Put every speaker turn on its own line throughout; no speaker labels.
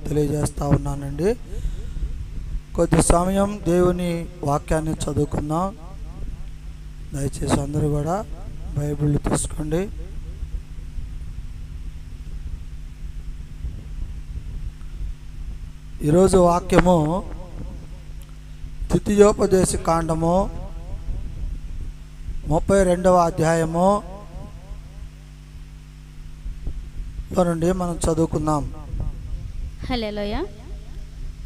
తెలియజేస్తా ఉన్నానండి. కొద్ది సమయం దేవుని వాక్యాన్ని చదువుకుందాం. దయచేసి అందరూ కూడా బైబిల్ తీసుకోండి. ఈరోజు వాక్యము ద్వితీయోపదేశ కాండము 32వ అధ్యాయము నుండి మనం చదువుకుందాం.
హల్లెలూయా.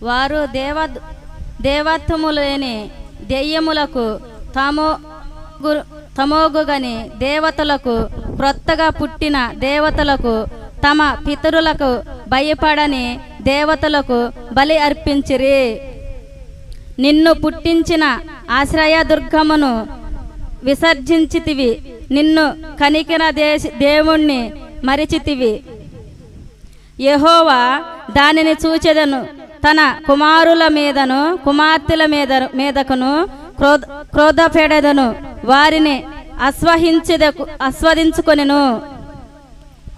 వారు దేవత్వము లేని దెయ్యములకు తమోగుగని దేవతలకు క్రొత్తగా పుట్టిన దేవతలకు తమ పితరులకు భయపడని దేవతలకు బలి అర్పించిరి. నిన్ను పుట్టించిన ఆశ్రయదుర్గమును విసర్జించితివి. నిన్ను కనికిన దేవుణ్ణి మరిచితివి. యెహోవా దానిని చూచెదను, తన కుమారుల మీదను కుమార్తెల మీదకును క్రోధపెడెదను, వారిని ఆస్వాదించుకొనెను.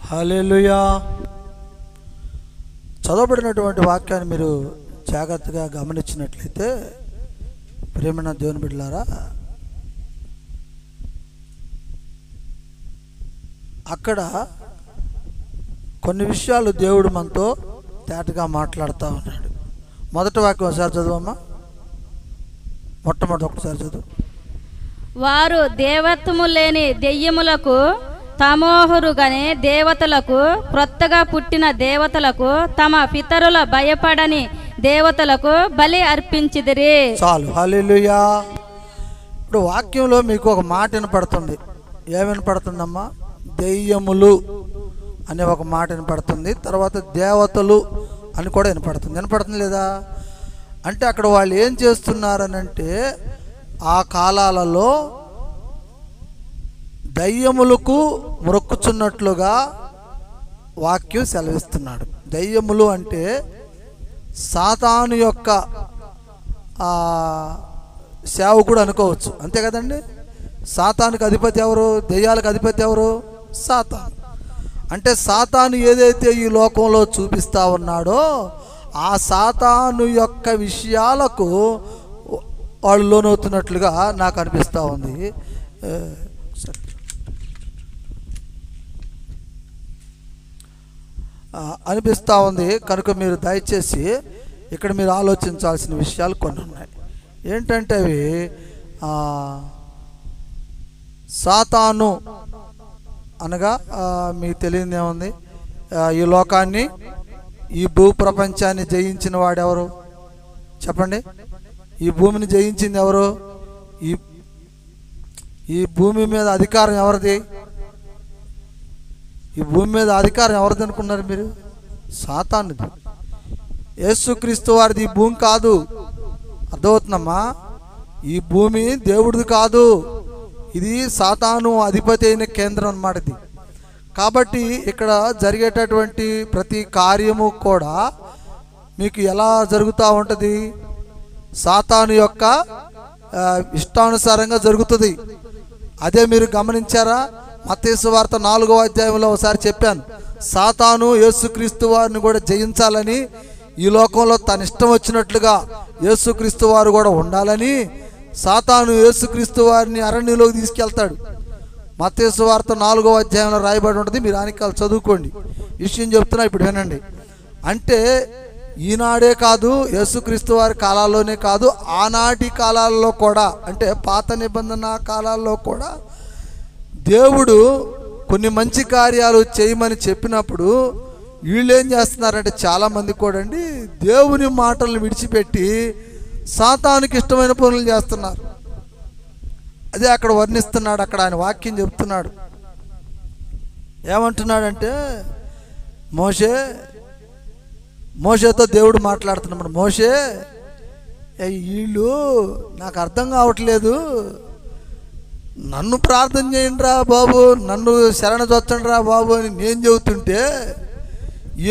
హల్లెలూయా. చదవబడినటువంటి వాక్యాన్ని మీరు జాగ్రత్తగా గమనించినట్లయితే, ప్రేమన దేవుని బిడ్డలారా, అక్కడ కొన్ని విషయాలు దేవుడు మనతో తేటగా మాట్లాడుతూ ఉన్నాడు. మొదటి వాక్యం ఒకసారి చదువమ్మా. మొట్టమొదటి ఒకసారి చదువు.
వారు దేవత్వము లేని దెయ్యములకు తమోహరుగనే దేవతలకు క్రొత్తగా పుట్టిన దేవతలకు తమ పితరుల భయపడని దేవతలకు బలి అర్పించిదిరి.
చాలు. హల్లెలూయా. ఇప్పుడు వాక్యంలో మీకు ఒక మాట వినపడుతుంది. ఏమి వినపడుతుందమ్మా? దెయ్యములు అనే ఒక మాట వినపడుతుంది. తర్వాత దేవతలు అని కూడా వినపడుతుంది లేదా? అంటే అక్కడ వాళ్ళు ఏం చేస్తున్నారనంటే, ఆ కాలాలలో దయ్యములకు మొక్కుచున్నట్లుగా వాక్యం సెలవిస్తున్నాడు. దయ్యములు అంటే సాతాను యొక్క సేవకుడు అనుకోవచ్చు, అంతే కదండి. సాతానుకి అధిపతి ఎవరు? దెయ్యాలకు అధిపతి ఎవరు? సాతాను. అంటే సాతాను ఏదైతే ఈ లోకంలో చూపిస్తా ఉన్నాడో, ఆ సాతాను యొక్క విషయాలకు వాళ్ళు లోనవుతున్నట్లుగా నాకు అనిపిస్తూ ఉంది. కనుక మీరు దయచేసి ఇక్కడ మీరు ఆలోచించాల్సిన విషయాలు కొన్ని ఉన్నాయి. ఏంటంటే అవి సాతాను అనగా మీకు తెలియదు ఏముంది? ఈ లోకాన్ని, ఈ భూప్రపంచాన్ని జయించిన వాడెవరు చెప్పండి? ఈ భూమిని జయించింది ఎవరు? ఈ భూమి మీద అధికారం ఎవరిది? ఈ భూమి మీద అధికారం ఎవరిది అనుకున్నారు మీరు? సాతానుది. యేసుక్రీస్తు వారిది ఈ భూమి కాదు. అర్థమవుతుందమ్మా? ఈ భూమి దేవుడిది కాదు, ఇది సాతాను అధిపతి అయిన కేంద్రం అన్నమాట ఇది. కాబట్టి ఇక్కడ జరిగేటటువంటి ప్రతి కార్యము కూడా మీకు ఎలా జరుగుతూ ఉంటుంది? సాతాను యొక్క ఇష్టానుసారంగా జరుగుతుంది. అదే మీరు గమనించారా? మత్తయి సువార్త 4వ అధ్యాయంలో ఒకసారి చెప్పాను, సాతాను యేసుక్రీస్తు వారిని కూడా జయించాలని, ఈ లోకంలో తన ఇష్టం వచ్చినట్లుగా యేసుక్రీస్తు వారు కూడా ఉండాలని సాతాను యేసుక్రీస్తు వారిని అరణ్యంలోకి తీసుకెళ్తాడు. మత్తయి సువార్త 4వ అధ్యాయంలో రాయబడి ఉంటుంది. మీరు ఆనికాలు చదువుకోండి. విషయం చెప్తున్నా, ఇప్పుడు వినండి. అంటే ఈనాడే కాదు, యేసుక్రీస్తు వారి కాలాల్లోనే కాదు, ఆనాటి కాలాల్లో కూడా, అంటే పాత నిబంధన కాలాల్లో కూడా దేవుడు కొన్ని మంచి కార్యాలు చేయమని చెప్పినప్పుడు వీళ్ళు ఏం చేస్తున్నారంటే, చాలామంది కూడా అండి దేవుని మాటలను విడిచిపెట్టి సాతానుకి ఇష్టమైన పనులు చేస్తున్నారు. అదే అక్కడ వర్ణిస్తున్నాడు. అక్కడ ఆయన వాక్యం చెప్తున్నాడు. ఏమంటున్నాడంటే, మోషేతో దేవుడు మాట్లాడుతున్నాడు. మోషే, వీళ్ళు నాకు అర్థం కావట్లేదు, నన్ను ప్రార్థన చేయండి రా బాబు, నన్ను శరణ చొచ్చండి రా బాబు అని నేను చెబుతుంటే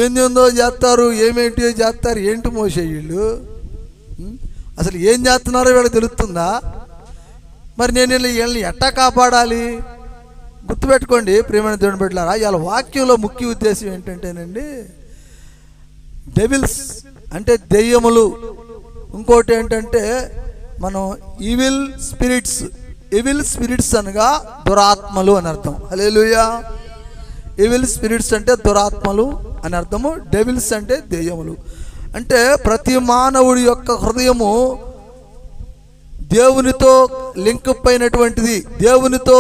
ఏందో చేస్తారు, ఏమేంటియో చేస్తారు. ఏంటి మోషే వీళ్ళు? అసలు ఏం చేస్తున్నారో వీళ్ళకి తెలుస్తుందా? మరి నేను వీళ్ళని ఎట్టా కాపాడాలి? గుర్తుపెట్టుకోండి ప్రియమైన దేవుని బిడ్డలారా, ఇవాళ వాక్యంలో ముఖ్య ఉద్దేశం ఏంటంటేనండి, డెవిల్స్ అంటే దెయ్యములు. ఇంకోటి ఏంటంటే మనం ఈవిల్ స్పిరిట్స్ అనగా దురాత్మలు అని అర్థం. హల్లెలూయా. ఈవిల్ స్పిరిట్స్ అంటే దురాత్మలు అని అర్థము. డెవిల్స్ అంటే దెయ్యములు. అంటే ప్రతి మానవుడి యొక్క హృదయము దేవునితో లింకప్ అయినటువంటిది. దేవునితో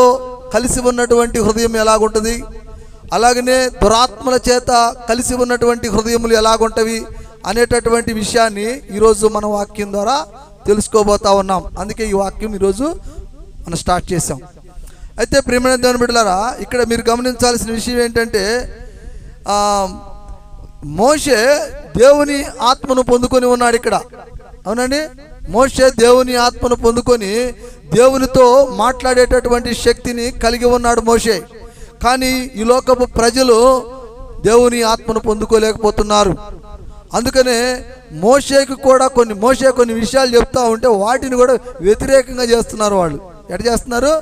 కలిసి ఉన్నటువంటి హృదయం ఎలాగుంటుంది, అలాగనే దురాత్మల చేత కలిసి ఉన్నటువంటి హృదయములు ఎలాగుంటవి అనేటటువంటి విషయాన్ని ఈరోజు మన వాక్యం ద్వారా తెలుసుకోబోతా ఉన్నాం. అందుకే ఈ వాక్యం ఈరోజు మనం స్టార్ట్ చేసాం. అయితే ప్రియమైన దేవుని బిడ్డలారా, ఇక్కడ మీరు గమనించాల్సిన విషయం ఏంటంటే మోషే దేవుని ఆత్మను పొందుకొని ఉన్నాడు ఇక్కడ. అవునండి, మోషే దేవుని ఆత్మను పొందుకొని దేవునితో మాట్లాడేటటువంటి శక్తిని కలిగి ఉన్నాడు మోషే. కానీ ఈ లోకపు ప్రజలు దేవుని ఆత్మను పొందుకోలేకపోతున్నారు. అందుకనే మోషే కొన్ని విషయాలు చెప్తా ఉంటే వాటిని కూడా వ్యతిరేకంగా చేస్తున్నారు. వాళ్ళు ఎట చేస్తున్నారు?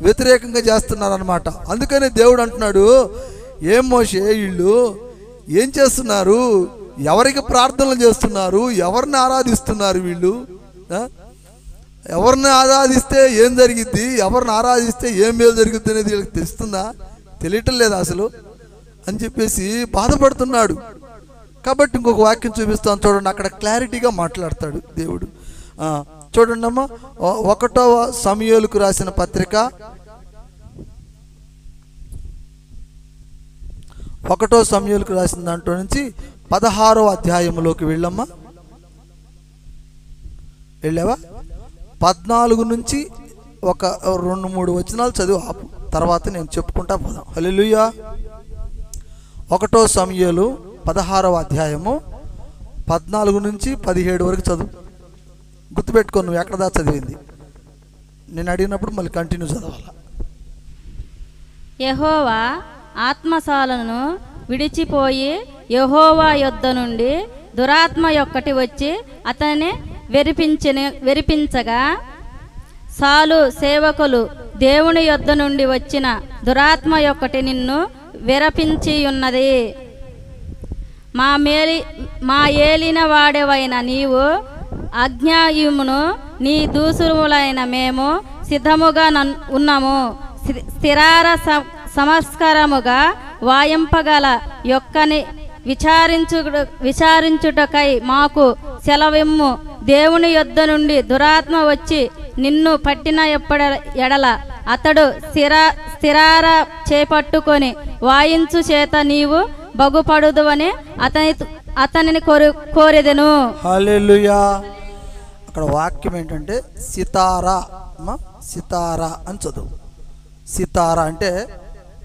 వ్యతిరేకంగా చేస్తున్నారు అనమాట. అందుకనే దేవుడు అంటున్నాడు, ఏం మోషే వీళ్ళు ఏం చేస్తున్నారు, ఎవరికి ప్రార్థనలు చేస్తున్నారు, ఎవరిని ఆరాధిస్తున్నారు వీళ్ళు, ఎవరిని ఆరాధిస్తే ఏం జరిగిద్ది, ఎవరిని ఆరాధిస్తే ఏం మేలు జరుగుద్ది అనేది వీళ్ళకి తెలుస్తుందా, తెలియటం లేదా అసలు అని చెప్పేసి బాధపడుతున్నాడు. కాబట్టి ఇంకొక వాక్యం చూపిస్తాను చూడండి, అక్కడ క్లారిటీగా మాట్లాడతాడు దేవుడు. చూడండి అమ్మా, 1వ సమూయేలుకు రాసిన పత్రిక 1వ సమూయేలుకు రాసిన దాంట్లో నుంచి 16వ అధ్యాయంలోకి వెళ్ళమ్మా. వెళ్ళావా? 14 నుంచి ఒక 2-3 వచనాలు చదివి ఆపు, తర్వాత నేను చెప్పుకుంటా పోదాం. హల్లెలూయా. 1వ సమూయేలు 16వ అధ్యాయము 14 నుంచి 17 వరకు చదువు. గుర్తుపెట్టుకో, నువ్వు ఎక్కడ దా చదివింది. నేను అడిగినప్పుడు మళ్ళీ కంటిన్యూ చదవాలి.
యెహోవా ఆత్మశాలను విడిచిపోయి యెహోవా యొద్ద నుండి దురాత్మ యొక్కటి వచ్చి అతన్ని వెరిపించగా సాలు సేవకులు, దేవుని యొద్ద నుండి వచ్చిన దురాత్మ యొక్కటి నిన్ను విరపించి ఉన్నది. మా ఏలిన వాడెవైన నీవు, అజ్ఞాయుమును నీ దూసురులైన మేము సిద్ధముగా ఉన్నాము. స్థిరార సంస్కారముగా వాయింపగల యొక్కని విచారించుటకై మాకు సెలవిమ్ము. దేవుని యొద్ద నుండి దురాత్మ వచ్చి నిన్ను పట్టిన ఎడల అతడు స్థిరార చేపట్టుకొని వాయించు చేత నీవు బగుపడుదువని అతనిని కోరెదెను.
హల్లెలూయా. అక్కడ వాక్యం ఏంటంటే సితారా అని చదువు. సితారా అంటే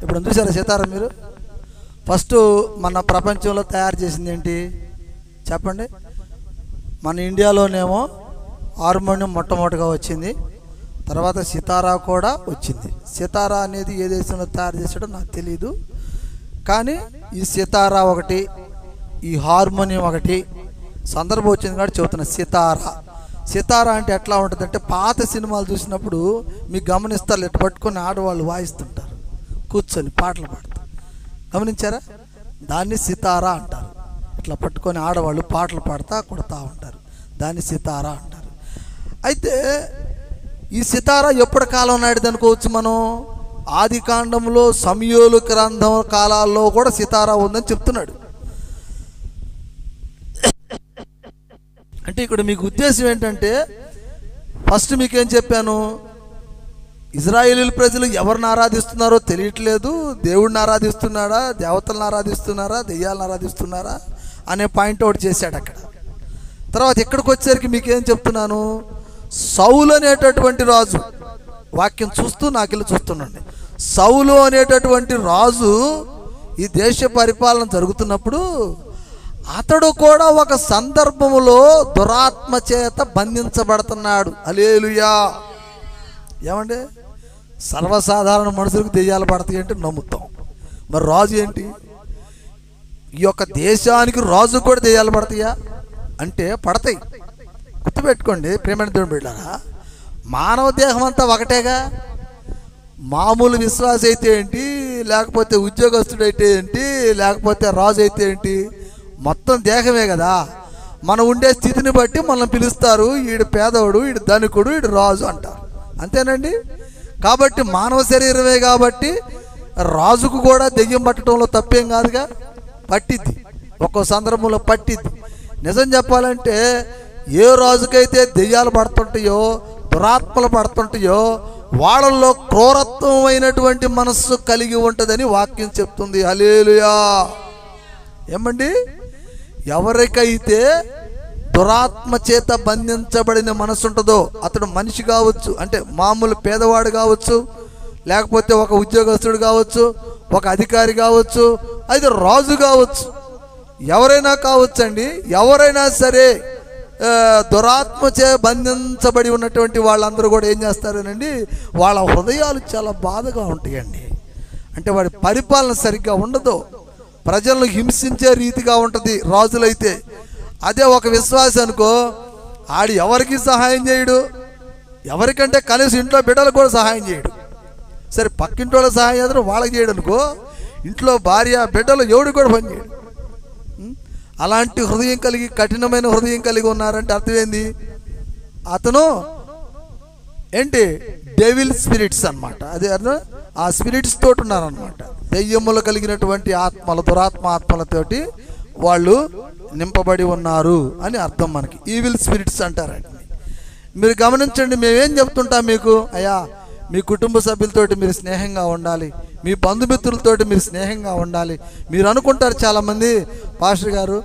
ఇప్పుడు చూసారా సితారా మీరు? ఫస్ట్ మన ప్రపంచంలో తయారు చేసింది ఏంటి చెప్పండి? మన ఇండియాలోనేమో హార్మోనియం మొట్టమొదటిగా వచ్చింది, తర్వాత సితారా కూడా వచ్చింది. సితారా అనేది ఏ దేశంలో తయారు చేసాడో నాకు తెలియదు, కానీ ఈ సితారా ఒకటి, ఈ హార్మోనియం ఒకటి, సందర్భం వచ్చింది కాబట్టి చెబుతున్నా. సితారా అంటే ఎట్లా ఉంటుంది అంటే, పాత సినిమాలు చూసినప్పుడు మీకు గమనిస్తారు, ఇట్లా పట్టుకొని ఆడవాళ్ళు వాయిస్తుంటారు కూర్చొని పాటలు పాడతారు. గమనించారా? దాన్ని సితారా అంటారు. ఇట్లా పట్టుకొని ఆడవాళ్ళు పాటలు పాడుతూ కొడతా ఉంటారు, దాన్ని సితారా అంటారు. అయితే ఈ సితారా ఎప్పటి కాలం నాటిది అనుకోవచ్చు మనం? ఆది కాండంలో సమూయేలు గ్రంథం కాలాల్లో కూడా సితారా ఉందని చెప్తున్నాడు. అంటే ఇక్కడ మీకు ఉద్దేశం ఏంటంటే, ఫస్ట్ మీకేం చెప్పాను, ఇజ్రాయేలీల ప్రజలు ఎవరిని ఆరాధిస్తున్నారో తెలియట్లేదు, దేవుడిని ఆరాధిస్తున్నారా, దేవతలను ఆరాధిస్తున్నారా, దెయ్యాలను ఆరాధిస్తున్నారా అనే పాయింట్ అవుట్ చేశాడు అక్కడ. తర్వాత ఇక్కడికి వచ్చేసరికి మీకేం చెప్తున్నాను, సౌలు అనేటటువంటి రాజు, వాక్యం చూస్తూ నాకెళ్ళి చూస్తుండండి, సౌలు అనేటటువంటి రాజు ఈ దేశ పరిపాలన జరుగుతున్నప్పుడు అతడు కూడా ఒక సందర్భంలో దురాత్మ చేత బంధించబడుతున్నాడు. హల్లెలూయా. ఏమండి, సర్వసాధారణ మనుషులకు దెయ్యాలు పడతాయి అంటే నమ్ముతాం, మరి రాజు ఏంటి? ఈ యొక్క దేశానికి రాజు కూడా దెయ్యాలు పడతాయా అంటే పడతాయి. గుర్తుపెట్టుకోండి ప్రియమైన దేవుని బిడ్డలారా, మానవ దేహం అంతా ఒకటేగా. మామూలు విశ్వాస అయితే ఏంటి, లేకపోతే ఉద్యోగస్తుడైతే ఏంటి, లేకపోతే రాజు అయితే ఏంటి, మొత్తం దేహమే కదా. మనం ఉండే స్థితిని బట్టి మనల్ని పిలుస్తారు. ఈడు పేదవాడు, ఈడు ధనికుడు, ఈడు రాజు అంటారు. అంతేనండి. కాబట్టి మానవ శరీరమే కాబట్టి రాజుకు కూడా దెయ్యం పట్టడంలో తప్పేం కాదుగా. పట్టిద్ది, ఒక్కో సందర్భంలో పట్టిద్ది. నిజం చెప్పాలంటే ఏ రాజుకైతే దెయ్యాలు పడుతుంటాయో, దురాత్మలు పడుతుంటాయో, వాళ్ళల్లో క్రూరత్వమైనటువంటి మనస్సు కలిగి ఉంటుందని వాక్యం చెప్తుంది. హల్లెలూయా. ఏమండి, ఎవరికైతే దురాత్మ చేత బంధించబడిన మనసు ఉంటుందో, అతడు మనిషి కావచ్చు, అంటే మామూలు పేదవాడు కావచ్చు, లేకపోతే ఒక ఉద్యోగస్తుడు కావచ్చు, ఒక అధికారి కావచ్చు, అది రాజు కావచ్చు, ఎవరైనా కావచ్చు అండి. ఎవరైనా సరే దురాత్మచే బంధించబడి ఉన్నటువంటి వాళ్ళందరూ కూడా ఏం చేస్తారనండి, వాళ్ళ హృదయాలు చాలా బాధగా ఉంటాయండి. అంటే వాడి పరిపాలన సరిగ్గా ఉండదు, ప్రజలను హింసించే రీతిగా ఉంటుంది రాజులైతే. అదే ఒక విశ్వాసి అనుకో, ఆడు ఎవరికి సహాయం చేయడు, ఎవరికంటే కనీసం ఇంట్లో బిడ్డలకు కూడా సహాయం చేయడు. సరే పక్కింటి వాళ్ళకి సహాయం చేద్దరు, వాళ్ళకి చేయడు అనుకో, ఇంట్లో భార్య బిడ్డలు ఎవడు కూడా పని చేయడు. అలాంటి హృదయం కలిగి, కఠినమైన హృదయం కలిగి ఉన్నారంటే అర్థం ఏంది, అతను ఏంటి డెవిల్ స్పిరిట్స్ అన్నమాట. అదే అర్థం, ఆ స్పిరిట్స్ తోటి ఉన్నారనమాట. దెయ్యములు కలిగినటువంటి ఆత్మలు, దురాత్మ ఆత్మలతోటి వాళ్ళు నింపబడి ఉన్నారు అని అర్థం. మనకి ఈవిల్ స్పిరిట్స్ అంటారండి. మీరు గమనించండి, మేమేం చెప్తుంటాం మీకు, అయ్యా మీ కుటుంబ సభ్యులతోటి మీరు స్నేహంగా ఉండాలి, మీ బంధుమిత్రులతోటి మీరు స్నేహంగా ఉండాలి. మీరు అనుకుంటారు చాలామంది, పాస్టర్ గారు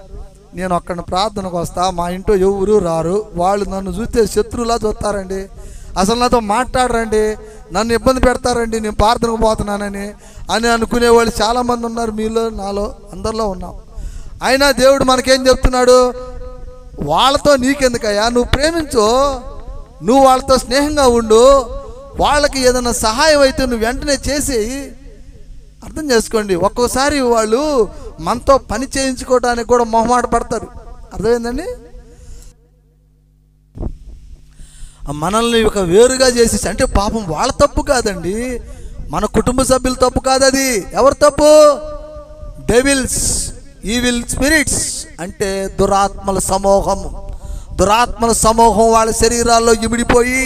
నేను అక్కడ ప్రార్థనకు వస్తా, మా ఇంట్లో ఎవరు రారు, వాళ్ళు నన్ను చూస్తే శత్రువులా చూస్తారండి, అసలు నాతో మాట్లాడరండి, నన్ను ఇబ్బంది పెడతారండి, నేను ప్రార్థనకు పోతున్నానని అని అనుకునేవాళ్ళు చాలామంది ఉన్నారు. మీలో, నాలో, అందరిలో ఉన్నాం. అయినా దేవుడు మనకేం చెప్తున్నాడు, వాళ్ళతో నీకెందుకయ్యా, నువ్వు ప్రేమించు, నువ్వు వాళ్ళతో స్నేహంగా ఉండు, వాళ్ళకి ఏదైనా సహాయం అయితే నువ్వు వెంటనే చేసేయి. అర్థం చేసుకోండి, ఒక్కోసారి వాళ్ళు మనతో పని చేయించుకోవడానికి కూడా మొహమాట పడతారు. అర్థమైందండి. మనల్ని ఒక వేరుగా చేసేసి, అంటే పాపం వాళ్ళ తప్పు కాదండి, మన కుటుంబ సభ్యుల తప్పు కాదు. అది ఎవరి తప్పు, డెవిల్స్, ఈవిల్ స్పిరిట్స్ అంటే దురాత్మల సమూహం. దురాత్మల సమూహం వాళ్ళ శరీరాల్లో ఇమిడిపోయి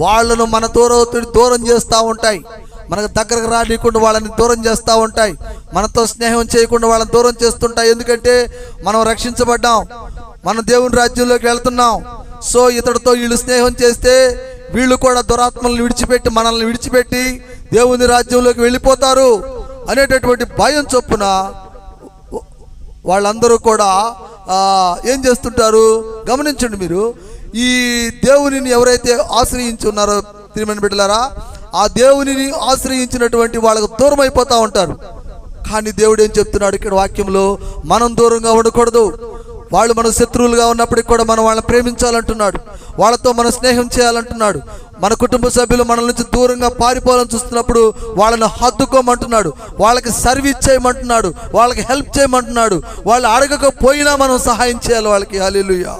వాళ్ళను మన దూరం చేస్తూ ఉంటాయి. మనకు దగ్గరకు రానియకుండా వాళ్ళని దూరం చేస్తూ ఉంటాయి. మనతో స్నేహం చేయకుండా వాళ్ళని దూరం చేస్తుంటాయి. ఎందుకంటే మనం రక్షించబడ్డాం, మనం దేవుని రాజ్యంలోకి వెళ్తున్నాం. సో ఇతడితో వీళ్ళు స్నేహం చేస్తే వీళ్ళు కూడా దురాత్మలను విడిచిపెట్టి, మనల్ని విడిచిపెట్టి దేవుని రాజ్యంలోకి వెళ్ళిపోతారు అనేటటువంటి భయం చొప్పున వాళ్ళందరూ కూడా ఏం చేస్తుంటారు గమనించండి మీరు. ఈ దేవునిని ఎవరైతే ఆశ్రయించి ఉన్నారో ప్రియమైన బిడ్డలారా, ఆ దేవునిని ఆశ్రయించినటువంటి వాళ్ళకు దూరం అయిపోతూ ఉంటారు. కానీ దేవుడు ఏం చెప్తున్నాడు ఇక్కడ వాక్యంలో, మనం దూరంగా ఉండకూడదు. వాళ్ళు మన శత్రువులుగా ఉన్నప్పటికీ కూడా మనం వాళ్ళని ప్రేమించాలంటున్నాడు, వాళ్ళతో మనం స్నేహం చేయాలంటున్నాడు. మన కుటుంబ సభ్యులు మనల నుంచి దూరంగా పారిపోవాలని చూస్తున్నప్పుడు వాళ్ళని హత్తుకోమంటున్నాడు, వాళ్ళకి సర్వీస్ చేయమంటున్నాడు, వాళ్ళకి హెల్ప్ చేయమంటున్నాడు. వాళ్ళు అడగకపోయినా మనం సహాయం చేయాలి వాళ్ళకి. హల్లెలూయా.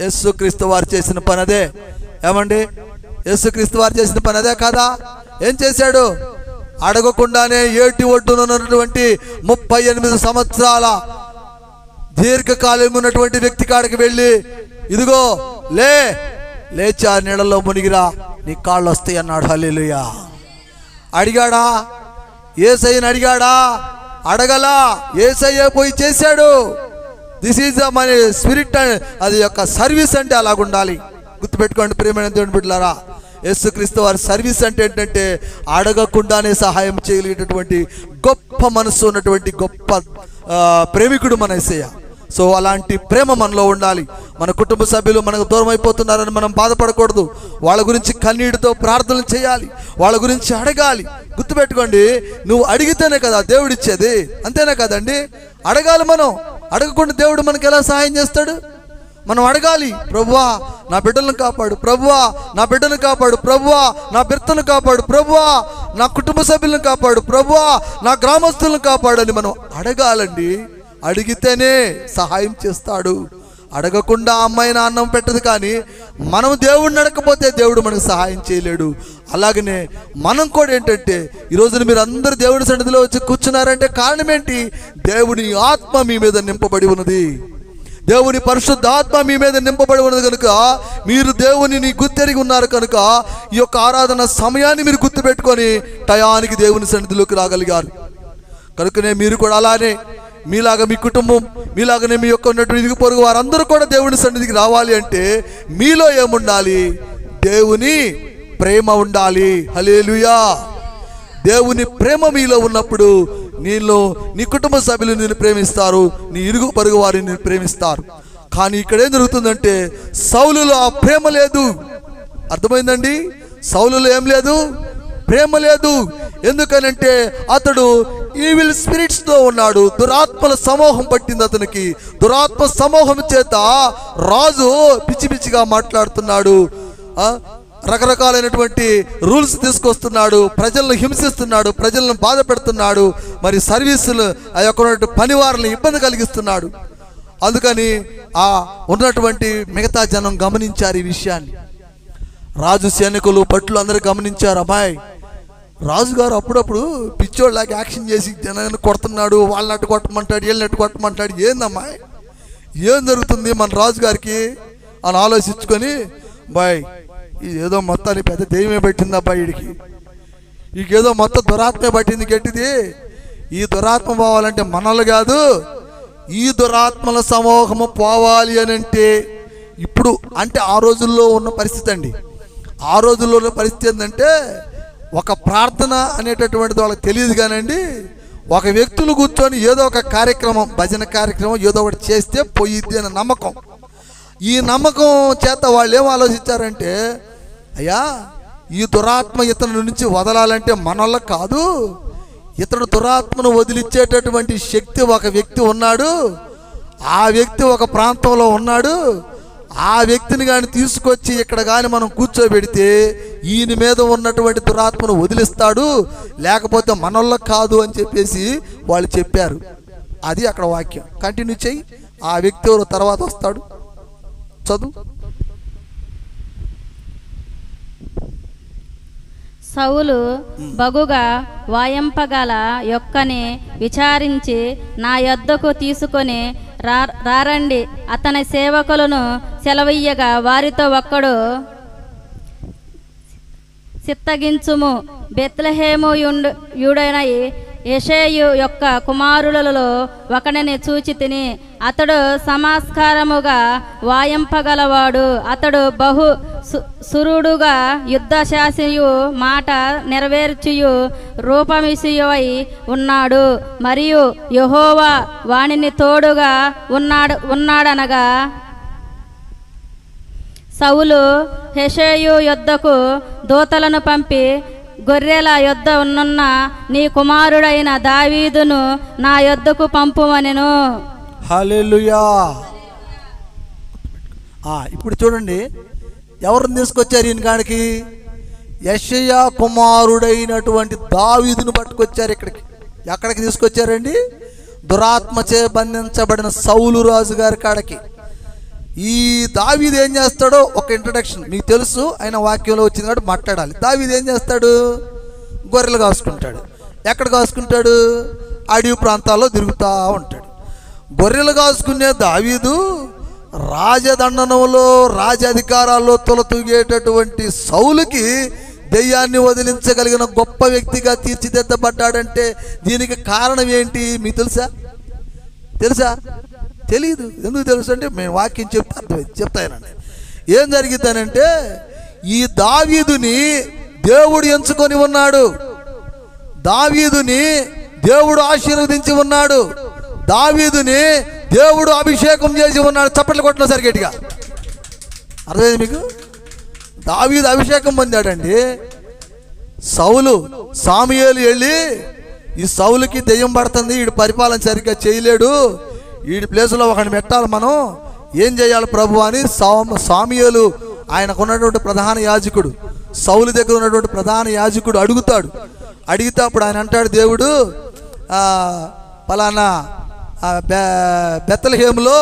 యేసుక్రీస్తు వారు చేసిన పని అదే. ఏమండి, యేసుక్రీస్తు వారు చేసిన పని అదే కదా. ఏం చేశాడు, అడగకుండానే ఏటి ఒడ్డున ఉన్నటువంటి 38 సంవత్సరాల దీర్ఘకాలం ఉన్నటువంటి వ్యక్తి కాడికి వెళ్ళి, ఇదిగో లేచి ఆ నీళ్ళలో మునిగిరా, నీ కాళ్ళు వస్తాయి అన్నాడు. హల్లెలూయా. అడిగాడా, యేసయ్యని అడిగాడా? అడగలా, యేసయ్య పోయి చేశాడు. దిస్ ఈజ్ మన స్పిరిట్, అది యొక్క సర్వీస్ అంటే అలాగుండాలి. గుర్తుపెట్టుకోండి ప్రియమైన దేవుని బిడ్డలారా, యేసుక్రీస్తు వారి సర్వీస్ అంటే ఏంటంటే అడగకుండానే సహాయం చేయగలిగేటటువంటి గొప్ప మనసు ఉన్నటువంటి గొప్ప ప్రేమికుడు మన యేసయ్య. సో అలాంటి ప్రేమ మనలో ఉండాలి. మన కుటుంబ సభ్యులు మనకు దూరం అయిపోతున్నారని మనం బాధపడకూడదు. వాళ్ళ గురించి కన్నీటితో ప్రార్థనలు చేయాలి, వాళ్ళ గురించి అడగాలి. గుర్తుపెట్టుకోండి, నువ్వు అడిగితేనే కదా దేవుడిచ్చేది, అంతేనా కదండి? అడగాలి. మనం అడగకుండా దేవుడు మనకి ఎలా సహాయం చేస్తాడు? మనం అడగాలి, ప్రభువా నా బిడ్డలను కాపాడు, ప్రభువా నా బిడ్డను కాపాడు, ప్రభువా నా భర్తను కాపాడు, ప్రభువా నా కుటుంబ సభ్యులను కాపాడు, ప్రభువా నా గ్రామస్తులను కాపాడు అని మనం అడగాలండి. అడిగితేనే సహాయం చేస్తాడు. అడగకుండా అమ్మాయిన అన్నం పెట్టదు. కానీ మనం దేవుడిని అడగకపోతే దేవుడు మనకు సహాయం చేయలేడు. అలాగనే మనం కూడా ఏంటంటే ఈ రోజున మీరు అందరు దేవుని సన్నిధిలో వచ్చి కూర్చున్నారంటే కారణం ఏంటి? దేవుని ఆత్మ మీ మీద నింపబడి ఉన్నది, దేవుని పరిశుద్ధ ఆత్మ మీ మీద నింపబడి ఉన్నది కనుక మీరు దేవునిని గుర్తెరిగి ఉన్నారు కనుక ఈ యొక్క ఆరాధన సమయాన్ని మీరు గుర్తుపెట్టుకొని టయానికి దేవుని సన్నిధిలోకి రాగలిగారు. కనుకనే మీరు కూడా అలానే మీలాగా మీ కుటుంబం, మీలాగానే మీ యొక్క ఉన్నటువంటి ఇరుగు పొరుగు వారందరూ కూడా దేవుని సన్నిధికి రావాలి అంటే మీలో ఏముండాలి? దేవుని ప్రేమ ఉండాలి. హల్లెలూయా. దేవుని ప్రేమ మీలో ఉన్నప్పుడు నీ కుటుంబ సభ్యులు నిన్ను ప్రేమిస్తారు, నీ ఇరుగు పొరుగు వారిని నిన్ను ప్రేమిస్తారు. కానీ ఇక్కడ ఏం జరుగుతుందంటే సౌలులో ఆ ప్రేమ లేదు. అర్థమైందండి? సౌలులో ఏం లేదు? ప్రేమ లేదు. ఎందుకనంటే అతడు ఈవిల్ స్పిరిట్స్తో ఉన్నాడు, దురాత్మల సమూహం పట్టింది అతనికి. దురాత్మ సమూహం చేత రాజు పిచ్చి పిచ్చిగా మాట్లాడుతున్నాడు, రకరకాలైనటువంటి రూల్స్ తీసుకొస్తున్నాడు, ప్రజలను హింసిస్తున్నాడు, ప్రజలను బాధ పెడుతున్నాడు, మరి సర్వీసులు ఆ యొక్క పనివారులను ఇబ్బంది కలిగిస్తున్నాడు. అందుకని ఆ ఉన్నటువంటి మిగతా జనం గమనించారు ఈ విషయాన్ని. రాజు సైనికులు పట్లు అందరూ గమనించారు. అమ్మాయి రాజుగారు అప్పుడప్పుడు పిచ్చోళ్ళలాగా యాక్షన్ చేసి జనాన్ని కొడుతున్నాడు, వాళ్ళనట్టు కొట్టమంటాడు, వీళ్ళనట్టు కొట్టమంటాడు, ఏందమ్మాయి ఏం జరుగుతుంది మన రాజుగారికి అని ఆలోచించుకొని, బాయ్ ఇదేదో మొత్తాన్ని పెద్ద దెయ్యమే పట్టింది అబ్బాయి, వీడికేదో మొత్తం దురాత్మ పట్టింది గట్టిది. ఈ దురాత్మ పోవాలంటే మనలు కాదు, ఈ దురాత్మల సమూహము పోవాలి అని అంటే ఇప్పుడు అంటే ఆ రోజుల్లో ఉన్న పరిస్థితి అండి. ఆ రోజుల్లో ఉన్న పరిస్థితి ఏంటంటే ఒక ప్రార్థన అనేటటువంటిది వాళ్ళకి తెలియదు కానండి, ఒక వ్యక్తులు కూర్చొని ఏదో ఒక కార్యక్రమం, భజన కార్యక్రమం ఏదో ఒకటి చేస్తే పోయిద్ది అనే నమ్మకం. ఈ నమ్మకం చేత వాళ్ళు ఏం ఆలోచించారంటే, అయ్యా ఈ దురాత్మ ఇతని నుంచి వదలాలంటే మనల్ల కాదు, ఇతడు దురాత్మను వదిలిచ్చేటటువంటి శక్తి ఒక వ్యక్తి ఉన్నాడు, ఆ వ్యక్తి ఒక ప్రాంతంలో ఉన్నాడు, ఆ వ్యక్తిని కానీ తీసుకొచ్చి ఇక్కడ కానీ మనం కూర్చోబెడితే ఈయన మీద ఉన్నటువంటి దురాత్మను వదిలిస్తాడు, లేకపోతే మనల్ల కాదు అని చెప్పేసి వాళ్ళు చెప్పారు. అది అక్కడ వాక్యం. కంటిన్యూ చెయ్యి. ఆ వ్యక్తి ఎవరు తర్వాత వస్తాడు, చదువు.
సౌలు బగుగా వాయింపగల యొక్కని విచారించి నా యొద్దకు తీసుకొని రారండి అతని సేవకులను సెలవయ్యగా వారితో ఒక్కడు చిత్తగించుము, బెత్లెహేము యుడైన యెషేయు యొక్క కుమారులలో ఒకనిని చూచి తిని, అతడు సమాస్కారముగా వాయింపగలవాడు, అతడు బహు సురుడుగా యుద్ధశాసియు మాట నెరవేర్చియు రూపమిసియై ఉన్నాడు, మరియు యెహోవా వానిని తోడుగా ఉన్నాడనగా సౌలు యెషేయు యొద్దకు దూతలను పంపి, గొర్రెల యొద్ద ఉన్న నీ కుమారుడైన దావీదును నా యొద్దకు పంపుమనెను.
హల్లెలూయా. ఇప్పుడు చూడండి ఎవరిని తీసుకొచ్చారు ఈయన కాడికి? యెషయా కుమారుడైనటువంటి దావీదును పట్టుకొచ్చారు ఇక్కడికి. ఎక్కడికి తీసుకొచ్చారండి? దురాత్మచే బంధించబడిన సౌలు రాజు గారి కాడికి. ఈ దావీదు ఏం చేస్తాడో ఒక ఇంట్రడక్షన్ మీకు తెలుసు, ఆయన వాక్యంలో వచ్చింది కాబట్టి మాట్లాడాలి. దావీదు ఏం చేస్తాడు? గొర్రెలు కాసుకుంటాడు. ఎక్కడ కాసుకుంటాడు? అడవి ప్రాంతాల్లో తిరుగుతూ ఉంటాడు. గొర్రెలు కాసుకునే దావీదు రాజదండనంలో రాజాధికారాల్లో తొలతూగేటటువంటి సౌలుకి దెయ్యాన్ని వదిలించగలిగిన గొప్ప వ్యక్తిగా తీర్చిదిద్దబడ్డాడంటే దీనికి కారణం ఏంటి మీకు తెలుసా? తెలియదు. ఎందుకు తెలుసు అంటే మేము వాక్యం చెప్తానండి. ఏం జరిగిద్దానంటే ఈ దావీదుని దేవుడు ఎంచుకొని ఉన్నాడు, దావీదుని దేవుడు ఆశీర్వదించి ఉన్నాడు, దావీదుని దేవుడు అభిషేకం చేసి ఉన్నాడు. చప్పట్లు కొట్టిన సరి గట్టిగా అర్థమైంది మీకు? దావీదు అభిషేకం పొందాడండి. సాముయేలు వెళ్ళి ఈ సౌలుకి దెయ్యం పడుతుంది, వీడు పరిపాలన సరిగ్గా చేయలేడు, వీడి ప్లేసులో ఒకడిని పెట్టాలి, మనం ఏం చేయాలి ప్రభు అని సాముయేలు ఆయనకు ఉన్నటువంటి ప్రధాన యాజకుడు, సౌలు దగ్గర ఉన్నటువంటి ప్రధాన యాజకుడు అడుగుతాడు. అడిగితే అప్పుడు ఆయన అంటాడు, దేవుడు పలానా బెత్లెహేములో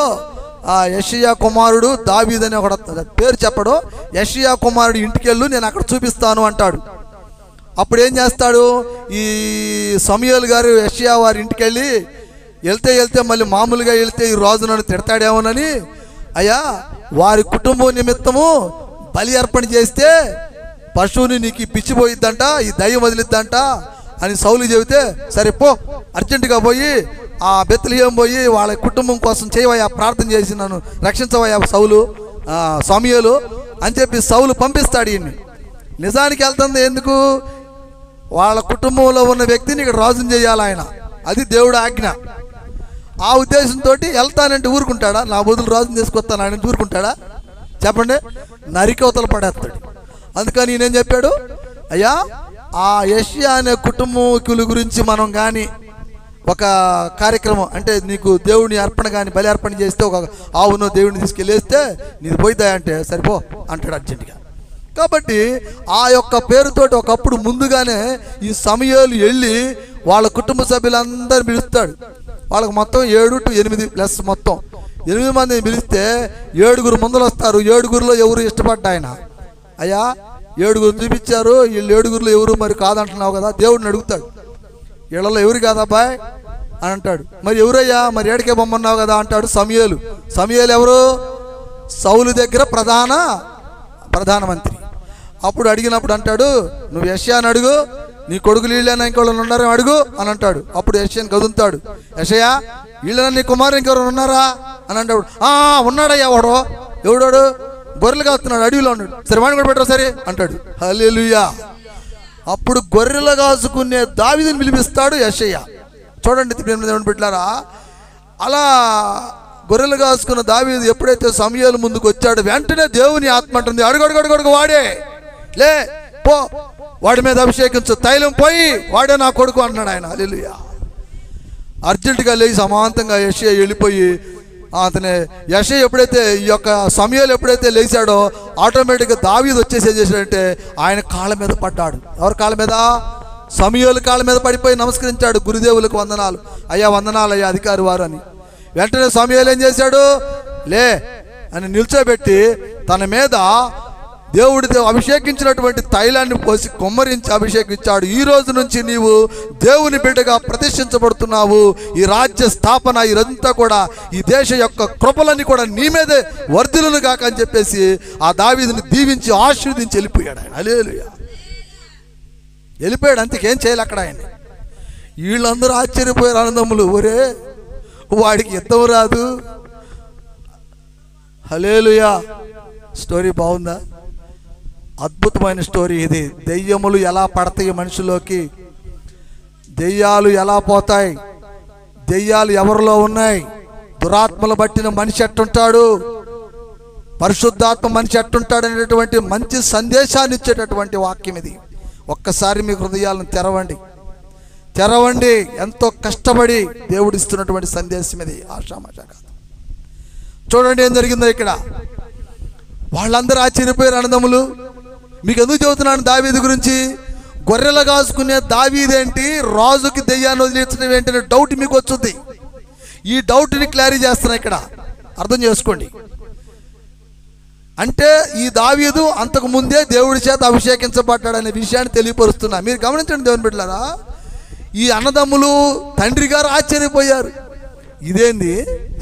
యెషయా కుమారుడు దావీదు అని ఒక పేరు చెప్పడం, యెషయా కుమారుడు ఇంటికి వెళ్ళు నేను అక్కడ చూపిస్తాను అంటాడు. అప్పుడు ఏం చేస్తాడు, ఈ సమూయేలు గారు యెషయా వారి ఇంటికి వెళ్తే మళ్ళీ మామూలుగా వెళ్తే ఈ రాజు నన్ను తిడతాడేమోనని, అయ్యా వారి కుటుంబం నిమిత్తము బలి అర్పణ చేస్తే పశువుని నీకు పిచ్చిపోయిద్దంట, ఈ దయ్యం వదిలిద్దంట అని సౌలు చెబితే, సరే పో అర్జెంటుగా పోయి ఆ బెత్లెహేము పోయి వాళ్ళ కుటుంబం కోసం చేయవయ్యా, ప్రార్థన చేసి నన్ను రక్షించవయ్యా సమూయేలు అని చెప్పి సౌలు పంపిస్తాడు ఈయన్ని. నిజానికి వెళ్తుంది ఎందుకు, వాళ్ళ కుటుంబంలో ఉన్న వ్యక్తిని ఇక్కడ రాజుని చేయాలి ఆయన, అది దేవుడు ఆజ్ఞ. ఆ ఉద్దేశంతో వెళ్తానంటే ఊరుకుంటాడా, నా బదులు రాజుని తీసుకొస్తాను ఆయన ఊరుకుంటాడా చెప్పండి, నరికవతలు పడేస్తాడు. అందుకని ఈయనేం చెప్పాడు, అయ్యా ఆ యెషయా అనే కుటుంబీకుల గురించి మనం కానీ ఒక కార్యక్రమం అంటే నీకు దేవుని అర్పణ కానీ బలి అర్పణ చేస్తే ఒక ఆవును దేవుడిని తీసుకెళ్ళేస్తే నీది పోయిద్దా అంటే సరిపో అంటాడు అర్జెంటుగా. కాబట్టి ఆ యొక్క పేరుతోటి ఒకప్పుడు ముందుగానే ఈ సమూయేలు వెళ్ళి వాళ్ళ కుటుంబ సభ్యులందరినీ పిలుస్తాడు. వాళ్ళకి మొత్తం 7 to 8 ప్లస్ మొత్తం 8 మందిని పిలిస్తే 7 ముందలు వస్తారు. 7 ఎవరు ఇష్టపడ్డా ఆయన, అయ్యా 7 చూపించారు, వీళ్ళు 7 ఎవరు మరి కాదంటున్నావు కదా, దేవుడిని అడుగుతాడు, వీళ్ళలో ఎవరు కాదబ్బాయ్ అని అంటాడు. మరి ఎవరయ్యా, మరి ఏడికే బొమ్మన్నావు కదా అంటాడు సమూయేలు. సమూయేలు ఎవరు, సౌలు దగ్గర ప్రధానమంత్రి. అప్పుడు అడిగినప్పుడు అంటాడు, నువ్వు యెషయాని అడుగు, నీ కొడుకులు వీళ్ళైనా ఇంకోళ్ళని ఉన్నారని అడుగు అని అంటాడు. అప్పుడు యెషయాని కదులుతాడు, యెషయా వీళ్ళైనా నీ కుమారు ఇంకెవరు ఉన్నారా అని అంటాడు. ఉన్నాడయ్యా వాడు, ఎవడాడు, గొర్రెలు కాస్తున్నాడు అడవిలో ఉన్నాడు, సరే వాడిని కూడా పెట్టరు సరే అంటాడు. హల్లెలూయా. అప్పుడు గొర్రెలు కాసుకునే దావీదుని పిలిపిస్తాడు యెషయా. చూడండి దేవుని బిడ్డలారా, అలా గొర్రెలు కాసుకున్న దావీదు ఎప్పుడైతే సమూయేలు ముందుకు వచ్చాడు, వెంటనే దేవుని ఆత్మ అంటుంది, అడుగు వాడే, లే పో వాడి మీద అభిషేకించు, తైలం పోయి వాడే నా కొడుకు అన్నాడు ఆయన. హల్లెలూయా. అర్జెంటుగా లేచి సమాంతంగా యెషయా వెళ్ళిపోయి అతనే యెషయా ఎప్పుడైతే ఈ యొక్క సమూయేలు ఎప్పుడైతే లేచాడో ఆటోమేటిక్గా దావీదు వచ్చేసి ఏం చేశాడంటే ఆయన కాళ్ళ మీద పడ్డాడు. ఎవరి కాళ్ళ మీద, సమూయేలు కాళ్ళ మీద పడిపోయి నమస్కరించాడు, గురుదేవులకు వందనాలు అయ్యా, వందనాలు అయ్యా అధికారి వారు అని. వెంటనే సమూయేలు ఏం చేశాడు, లే అని నిల్చోబెట్టి తన మీద దేవుడి అభిషేకించినటువంటి తైలాన్ని పోసి కొమ్మరించి అభిషేకించాడు. ఈ రోజు నుంచి నీవు దేవుని బిడ్డగా ప్రతిష్ఠించబడుతున్నావు, ఈ రాజ్య స్థాపన ఇదంతా కూడా ఈ దేశ యొక్క కృపలన్నీ కూడా నీ మీదే వర్ధిల్లును గాక అని చెప్పేసి ఆ దావీదుని దీవించి ఆశీర్వదించి వెళ్ళిపోయాడు ఆయన. హల్లెలూయా. వెళ్ళిపోయాడు, అంతకేం చేయాలి అక్కడ ఆయన. వీళ్ళందరూ ఆశ్చర్యపోయారు అన్నదమ్ములు, ఒరే వాడికి యుద్ధం రాదు. హల్లెలూయా. స్టోరీ బాగుందా, అద్భుతమైన స్టోరీ ఇది. దెయ్యములు ఎలా పడతాయి మనిషిలోకి, దెయ్యాలు ఎలా పోతాయి, దెయ్యాలు ఎవరిలో ఉన్నాయి, దురాత్మలు బట్టిన మనిషి ఎట్టుంటాడు, పరిశుద్ధాత్మ మనిషి ఎట్టుంటాడు అనేటువంటి మంచి సందేశాన్ని ఇచ్చేటటువంటి వాక్యం ఇది. ఒక్కసారి మీ హృదయాలను తెరవండి. ఎంతో కష్టపడి దేవుడు ఇస్తున్నటువంటి సందేశం ఇది, ఆషామాషా కాదు. చూడండి ఏం జరిగిందో ఇక్కడ. వాళ్ళందరూ ఆశ్చర్యపోయారు అన్నదమ్ములు. మీకు ఎందుకు చెబుతున్నాను దావీదు గురించి, గొర్రెలు కాసుకునే దావీదేంటి, రాజుకి దెయ్యాన్ని వదిలించడం ఏంటి అనే డౌట్ మీకు వచ్చుద్ది. ఈ డౌట్ని క్లారీ చేస్తున్నా ఇక్కడ, అర్థం చేసుకోండి. అంటే ఈ దావీదు అంతకు ముందే దేవుడి చేత అభిషేకించబడ్డాడనే విషయాన్ని తెలియపరుస్తున్నా. మీరు గమనించండి దేవుని బిడ్డలారా, ఈ అన్నదమ్ములు తండ్రి గారు ఆశ్చర్యపోయారు. ఇదేంది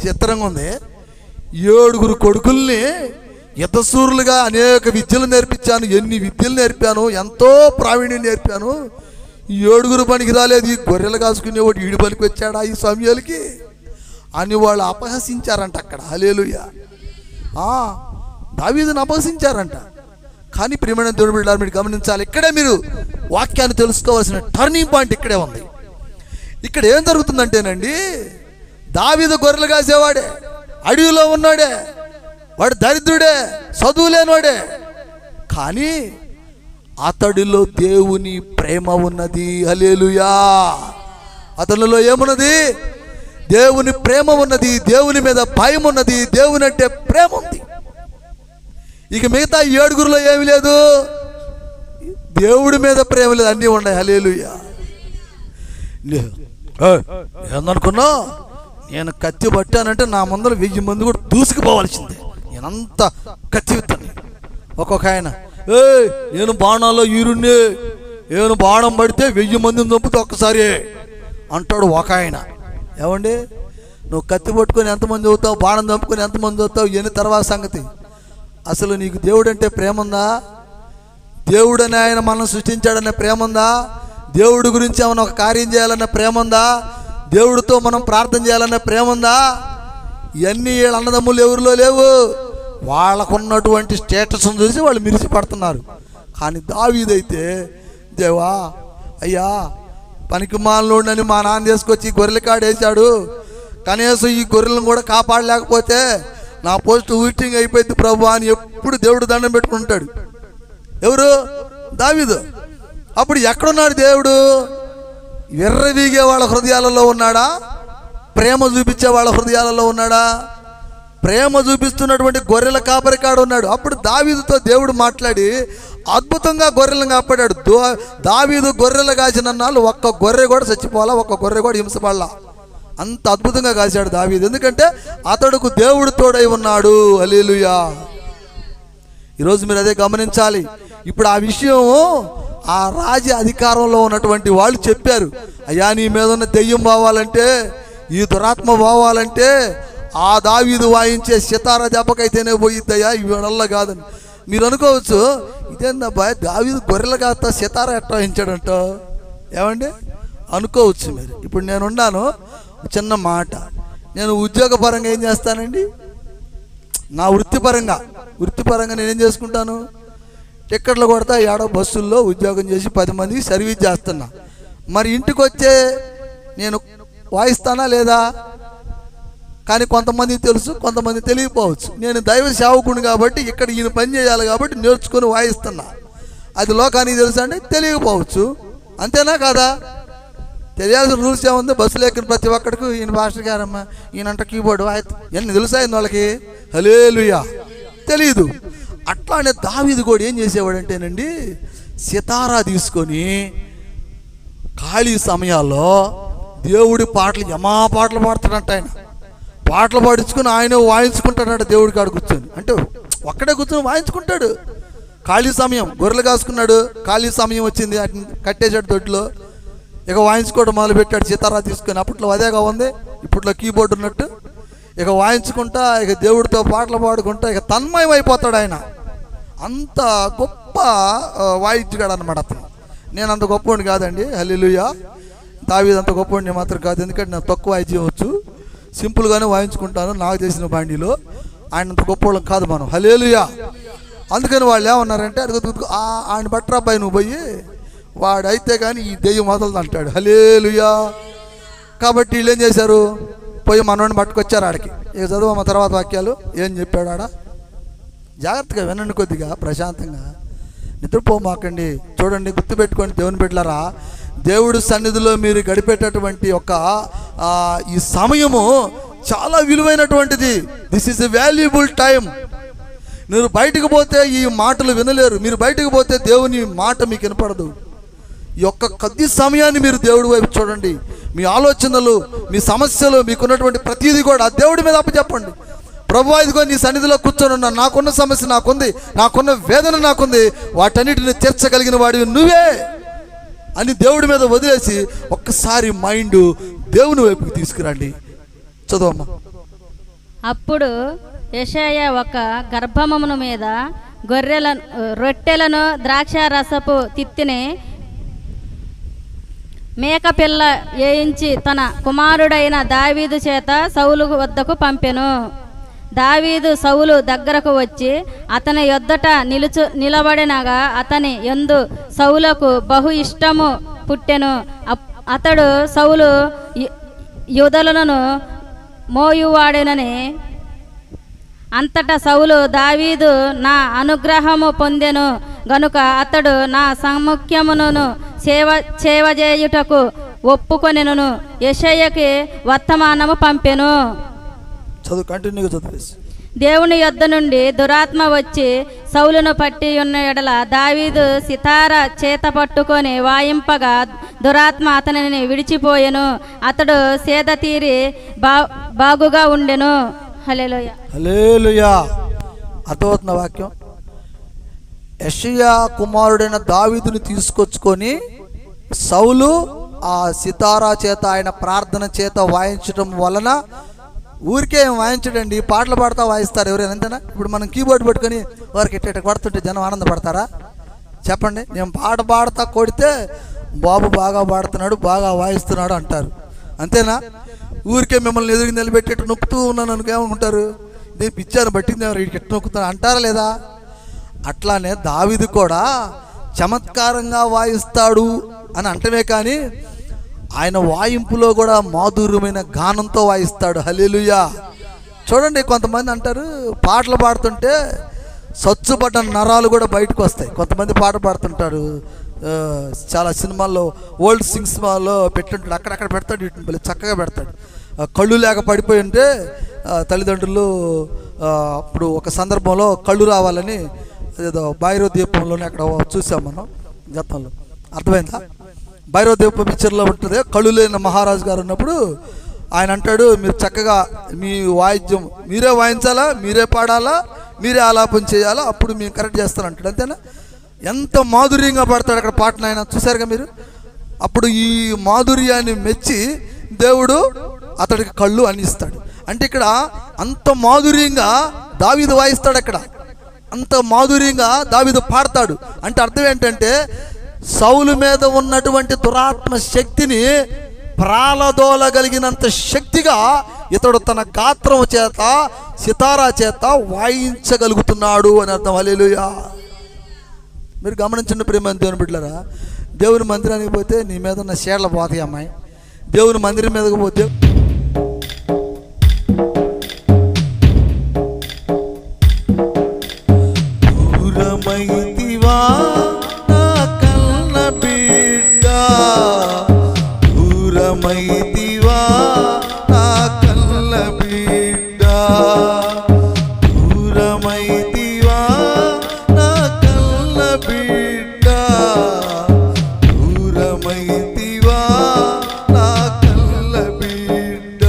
చిత్రంగా ఉంది, 7 కొడుకుల్ని యుద్ధశూరులుగా అనేక విద్యలు నేర్పించాను, ఎన్ని విద్యలు నేర్పాను, ఎంతో ప్రావీణ్యం నేర్పాను, 7 పనికి రాలేదు, ఈ గొర్రెలు కాసుకునేవాడు ఈడు పనికి వచ్చాడా ఈ సమూయేలుకి అని వాళ్ళు అపహసించారంట అక్కడ. హల్లెలూయా. దావీదుని అపహసించారంట. కానీ ప్రియమైన దేవుని బిడ్డలారా, మీరు గమనించాలి, ఇక్కడే మీరు వాక్యాన్ని తెలుసుకోవాల్సిన టర్నింగ్ పాయింట్ ఇక్కడే ఉంది. ఇక్కడ ఏం జరుగుతుందంటేనండి, దావీదు గొర్రెలు కాసేవాడే, అడవిలో ఉన్నాడే, వాడు దరిద్రుడే, చదువు లేనివాడే, కానీ అతడిలో దేవుని ప్రేమ ఉన్నది. హల్లెలూయా. అతనిలో ఏమున్నది, దేవుని ప్రేమ ఉన్నది, దేవుని మీద భయం ఉన్నది, దేవుని అంటే ప్రేమ ఉంది. ఇక మిగతా 7 ఏమి లేదు, దేవుడి మీద ప్రేమ లేదు, అన్నీ ఉన్నాయి. హల్లెలూయా. ఏందనుకున్నా, నేను కత్తి పట్టానంటే నా ముందర 1000 మంది కూడా దూసుకుపోవాల్సిందే, నేనంతా కత్తి విత్తాను. ఒక్కొక్క ఆయన, నేను బాణాల్లో ఈరుణ్ణి, నేను బాణం పడితే 1000 మందిని చంపితే ఒక్కసారి అంటాడు ఒక ఆయన. ఏమండి, నువ్వు కత్తి పట్టుకొని ఎంతమంది చదువుతావు, బాణం చంపుకొని ఎంతమంది చదువుతావు, ఎన్ని తర్వాత సంగతి. అసలు నీకు దేవుడు అంటే ప్రేమ ఉందా? దేవుడని ఆయన మనం సృష్టించాడనే ప్రేమ ఉందా? దేవుడి గురించి ఏమైనా ఒక కార్యం చేయాలన్న ప్రేమ ఉందా? దేవుడితో మనం ప్రార్థన చేయాలన్న ప్రేమ ఉందా? ఇవన్నీ వీళ్ళ అన్నదమ్ములు ఎవరిలో లేవు. వాళ్ళకున్నటువంటి స్టేటస్ను చూసి వాళ్ళు మిరిసి పడుతున్నారు. కానీ దావీదైతే, దేవా అయ్యా, పనికి మాలోడని మా నాన్న తీసుకొచ్చి గొర్రెల కాడేశాడు, కనీసం ఈ గొర్రెలను కూడా కాపాడలేకపోతే నా పోస్ట్ ఊటింగ్ అయిపోయింది ప్రభు అని ఎప్పుడు దేవుడు దండం పెట్టుకుంటాడు. ఎవరు? దావీదు. అప్పుడు ఎక్కడున్నాడు దేవుడు? విర్రవీగే వాళ్ళ హృదయాలలో ఉన్నాడా? ప్రేమ చూపించే వాళ్ళ హృదయాలలో ఉన్నాడా? ప్రేమ చూపిస్తున్నటువంటి గొర్రెల కాపరికాడు ఉన్నాడు. అప్పుడు దావీదుతో దేవుడు మాట్లాడి అద్భుతంగా గొర్రెలను కాపాడాడు. దావీదు గొర్రెలు కాసిన నాళ్ళు ఒక్క గొర్రె కూడా చచ్చిపోవాలా, ఒక్క గొర్రె కూడా హింసపడాలా. అంత అద్భుతంగా కాశాడు దావీదు. ఎందుకంటే అతడుకు దేవుడు తోడై ఉన్నాడు. హల్లెలూయా. ఈరోజు మీరు అదే గమనించాలి. ఇప్పుడు ఆ విషయం ఆ రాజ అధికారంలో ఉన్నటువంటి వాళ్ళు చెప్పారు, అయ్యా నీ మీద ఉన్న దెయ్యం పోవాలంటే, ఈ దురాత్మ పోవాలంటే ఆ దావీదు వాయించే సితారా దెబ్బకైతేనే పోయిద్దయ్యా, ఇవల్ల కాదని. మీరు అనుకోవచ్చు, ఇదేందబ్బా దావీదు గొర్రెలు కాస్త సితారా ఎట్లా వాయించాడంట. ఏమండి అనుకోవచ్చు మీరు. ఇప్పుడు నేనున్నాను, చిన్న మాట, నేను ఉద్యోగపరంగా ఏం చేస్తానండి, నా వృత్తిపరంగా నేనేం చేసుకుంటాను, టిక్కెట్లు కొడతా, ఏడో బస్సుల్లో ఉద్యోగం చేసి 10 మందికి సర్వీస్ చేస్తున్నా. మరి ఇంటికి వచ్చే నేను వాయిస్తానా లేదా? కానీ కొంతమందికి తెలుసు, కొంతమంది తెలియకపోవచ్చు. నేను దైవ సేవకుని కాబట్టి ఇక్కడ ఈయన పని చేయాలి కాబట్టి నేర్చుకొని వాయిస్తున్నా. అది లోకానికి తెలుసా అండి? తెలియకపోవచ్చు. అంతేనా కాదా? తెలియాల్సిన రూల్స్ ఏముంది? బస్సులో ఎక్కిన ప్రతి ఒక్కడికి ఈయన మాస్టర్ గారమ్మా, ఈయనంట కీబోర్డు ఎన్ని తెలుసా వాళ్ళకి? హల్లెలూయా. తెలీదు. అట్లానే దావీదు కూడా ఏం చేసేవాడంటేనండి, సితారా తీసుకొని ఖాళీ సమయాల్లో దేవుడి పాటలు, యమా పాటలు పాడుతాడంట. ఆయన పాటలు పాడించుకొని ఆయన వాయించుకుంటాడంట దేవుడి కాడ కూర్చొని. అంటే ఒక్కడే కూర్చొని వాయించుకుంటాడు. ఖాళీ సమయం, గొర్రెలు కాసుకున్నాడు, ఖాళీ సమయం వచ్చింది, కట్టేశాడు దొడ్లో, ఇక వాయించుకోవడం మొదలుపెట్టాడు సితారా తీసుకొని. అప్పట్లో అదేగా ఉంది, ఇప్పట్లో కీబోర్డు ఉన్నట్టు. ఇక వాయించుకుంటా, ఇక దేవుడితో పాటలు పాడుకుంటా, ఇక తన్మయం అయిపోతాడు ఆయన. అంత గొప్ప వాయిద్యగాడు అనమాట అతను. నేను అంత గొప్పవాడిని కాదండి, హల్లెలూయా. దావీదు అంత గొప్పవాడిని మాత్రం కాదు, ఎందుకంటే నాకు తక్కువ వాయిద్యం వచ్చు, సింపుల్గానే వాయించుకుంటాను నాకు చేసిన బాండీలో. ఆయన అంత గొప్పవాళ్ళం కాదు మనం, హల్లెలూయా. అందుకని వాళ్ళు ఏమన్నారంటే, ఆయన బట్రాబాయి నువ్వు పోయి వాడైతే కానీ ఈ దెయ్యం మొదలు అంటాడు, హల్లెలూయా. కాబట్టి వీళ్ళు ఏం చేశారు, పోయి మనోడిని పట్టుకొచ్చారు ఆడికి. ఇక చదువు తర్వాత వాక్యాలు ఏం చెప్పాడు ఆడ. జాగ్రత్తగా వినండి, కొద్దిగా ప్రశాంతంగా, నిద్రపోమాకండి. చూడండి, గుర్తుపెట్టుకోండి దేవుని బిడ్డలారా, దేవుడి సన్నిధిలో మీరు గడిపేటటువంటి ఈ సమయము చాలా విలువైనటువంటిది. This is a valuable time. మీరు బయటకు పోతే ఈ మాటలు వినలేరు. మీరు బయటకు పోతే దేవుని మాట మీకు వినపడదు. ఈ యొక్క కొద్ది సమయాన్ని మీరు దేవుడి వైపు చూడండి. మీ ఆలోచనలు, మీ సమస్యలు, మీకున్నటువంటి ప్రతిదీ కూడా దేవుడి మీద అప్పచెప్పండి. ప్రభువా, ఇదిగో నీ సన్నిధిలో కూర్చొని ఉన్నా, నాకున్న సమస్య నాకుంది, నాకున్న వేదన నాకుంది, వాటన్నిటిని తీర్చగలిగిన వాడివి నువ్వే అని దేవుడి మీద వదిలేసి ఒక్కసారి మైండ్ దేవుని వైపుకి తీసుకురండి. చదవమ్మా.
అప్పుడు యెషయా ఒక గర్భమును మీద రొట్టెలను ద్రాక్షారసపు తిత్తిని మేకపిల్ల వేయించి తన కుమారుడైన దావీదు చేత సౌలు వద్దకు పంపెను. దావీదు సౌలు దగ్గరకు వచ్చి అతని యొద్దట నిలబడినగా అతని యందు సౌలకు బహు ఇష్టము పుట్టెను. అతడు సౌలు యూదలను మోయువాడెనని. అంతటా సౌలు దావీదు నా అనుగ్రహము పొందెను గనుక అతడు నా సముఖ్యమును సేవజేయుటకు ఒప్పుకొనెను. యెషయాకి వర్తమానము పంపెను. దేవుని యొద్ద నుండి దురాత్మ వచ్చి సౌలును పట్టి ఉన్న ఎడల దావీదు సితార చేత పట్టుకొని వాయింపగా దురాత్మ అతనిని విడిచిపోయెను. అతడు సేద తీరి బాగుగా ఉండెను. హల్లెలూయా.
హల్లెలూయా. అర్థమవుతున్న వాక్యం. యెషయా కుమారుడైన దావీదుని తీసుకొచ్చుకొని సౌలు ఆ సితారా చేత, ఆయన ప్రార్థన చేత వాయించడం వలన, ఊరికే వాయించడండి, పాటలు పాడుతూ వాయిస్తారు ఎవరైనా, అంతేనా? ఇప్పుడు మనం కీబోర్డ్ పెట్టుకొని వారికి ఎట్ట కొడుతుంటే జనం ఆనందపడతారా? చెప్పండి. నేను పాట పాడుతా కొడితే బాబు బాగా పాడుతున్నాడు, బాగా వాయిస్తున్నాడు అంటారు, అంతేనా? ఊరికే మిమ్మల్ని ఎదురుగా నిలబెట్టేట్టు నొక్కుతూ ఉన్నాను అనుకేమనుకుంటారు, నేను పిచ్చాను బట్టింది వీడికి ఎట్టు నొక్కుతాను అంటారా లేదా? అట్లానే దావీదు కూడా చమత్కారంగా వాయిస్తాడు అని అంటమే కానీ ఆయన వాయింపులో కూడా మాధుర్యమైన గానంతో వాయిస్తాడు. హల్లెలూయా. చూడండి, కొంతమంది అంటారు పాటలు పాడుతుంటే సచ్చుపడ్డ నరాలు కూడా బయటకు వస్తాయి. కొంతమంది పాట పాడుతుంటారు, చాలా సినిమాల్లో ఓల్డ్ సినిమాల్లో పెట్టుంటాడు, అక్కడక్కడ పెడతాడు, వీటిని చక్కగా పెడతాడు. కళ్ళు లేక పడిపోయి ఉంటే తల్లిదండ్రులు అప్పుడు ఒక సందర్భంలో కళ్ళు రావాలని ఏదో భైరవ దీపంలోనే అక్కడ చూసాం మనం గతంలో, అర్థమైందా? భైరవ దీపం పిక్చర్లో ఉంటుంది, కళ్ళు లేని మహారాజు గారు ఉన్నప్పుడు ఆయన అంటాడు, మీరు చక్కగా మీ వాయిద్యం మీరే వాయించాలా, మీరే పాడాలా, మీరే ఆలాపన చేయాలా, అప్పుడు మేము కరెక్ట్ చేస్తాను అంటాడు, అంతేనా? ఎంత మాధుర్యంగా పాడతాడు అక్కడ పాటను, ఆయన చూసారుగా మీరు. అప్పుడు ఈ మాధుర్యాన్ని మెచ్చి దేవుడు అతడికి కళ్ళు అందిస్తాడు. అంటే ఇక్కడ అంత మాధుర్యంగా దావీదు వాయిస్తాడు, అక్కడ అంత మాధుర్యంగా దావీదు పాడతాడు. అంటే అర్థం ఏంటంటే సౌలు మీద ఉన్నటువంటి దురాత్మ శక్తిని ప్రాలదోలగలిగినంత శక్తిగా ఇతడు తన గాత్రం చేత, సితారా చేత వాయించగలుగుతున్నాడు అని అర్థం. హల్లెలూయా. మీరు గమనించండి ప్రేమ దేవుని బిడ్డలారా, దేవుని మందిరానికి పోతే నీ మీద ఉన్న షేర్లు పోతాయి అమ్మాయి, దేవుని మందిరం మీదకి పోతే దూరమైతివా నా కన్న బిడ్డ, దూరమైతివా నా కన్న బిడ్డ, దూరమైతివా నా కన్న బిడ్డ, దూరమైతివా నా కన్న బిడ్డ.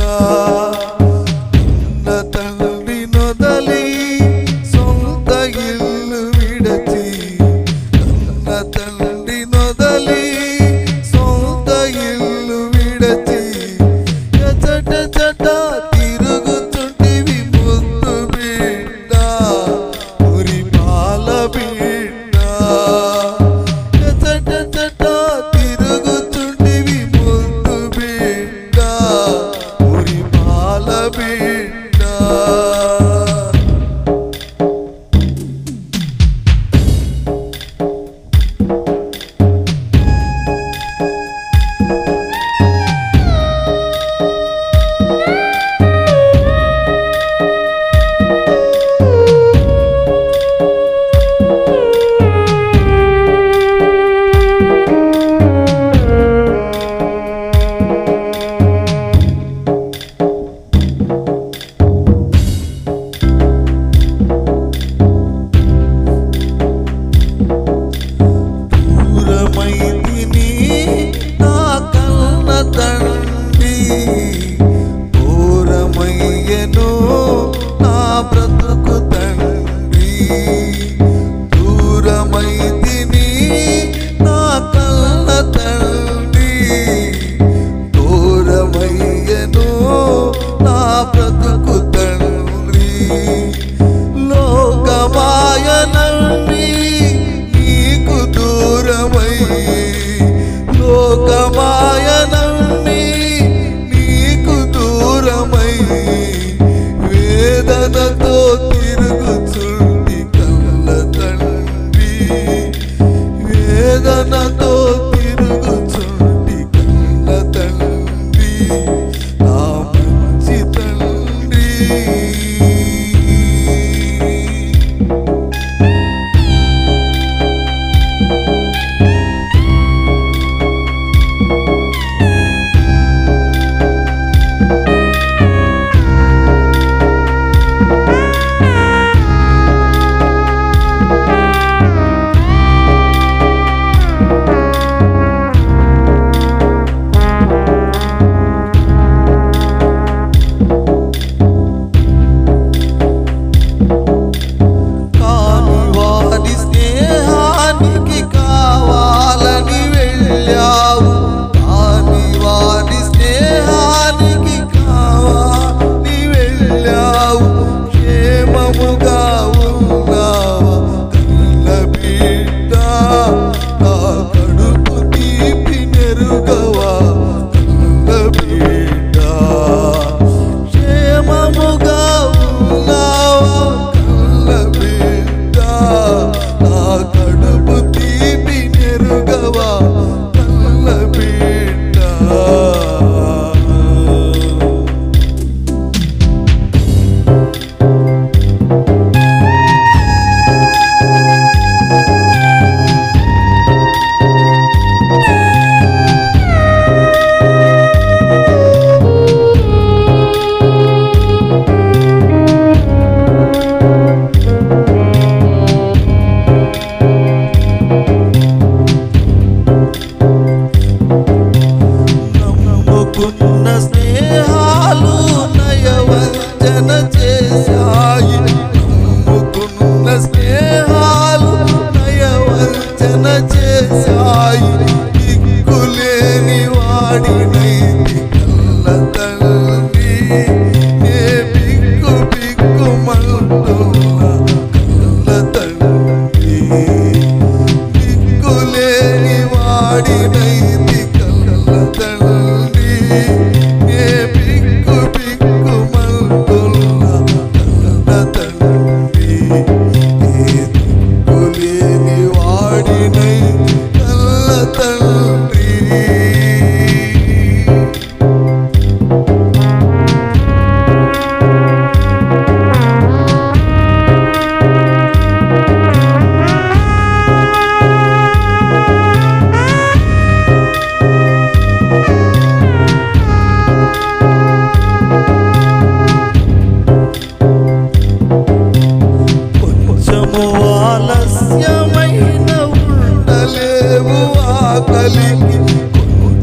నిన్న తండ్రి నొదలి సొంత ఇల్లు విడచి, కన్న తండ్రి నొదలి సొంత ఇల్లు విడచి, ఎచట చట తిరుగుతుంటివి ముద్దు బిడ్డ, ఉరి పాల బిడ్డ, ఎచట చట తిరుగుతుంటివి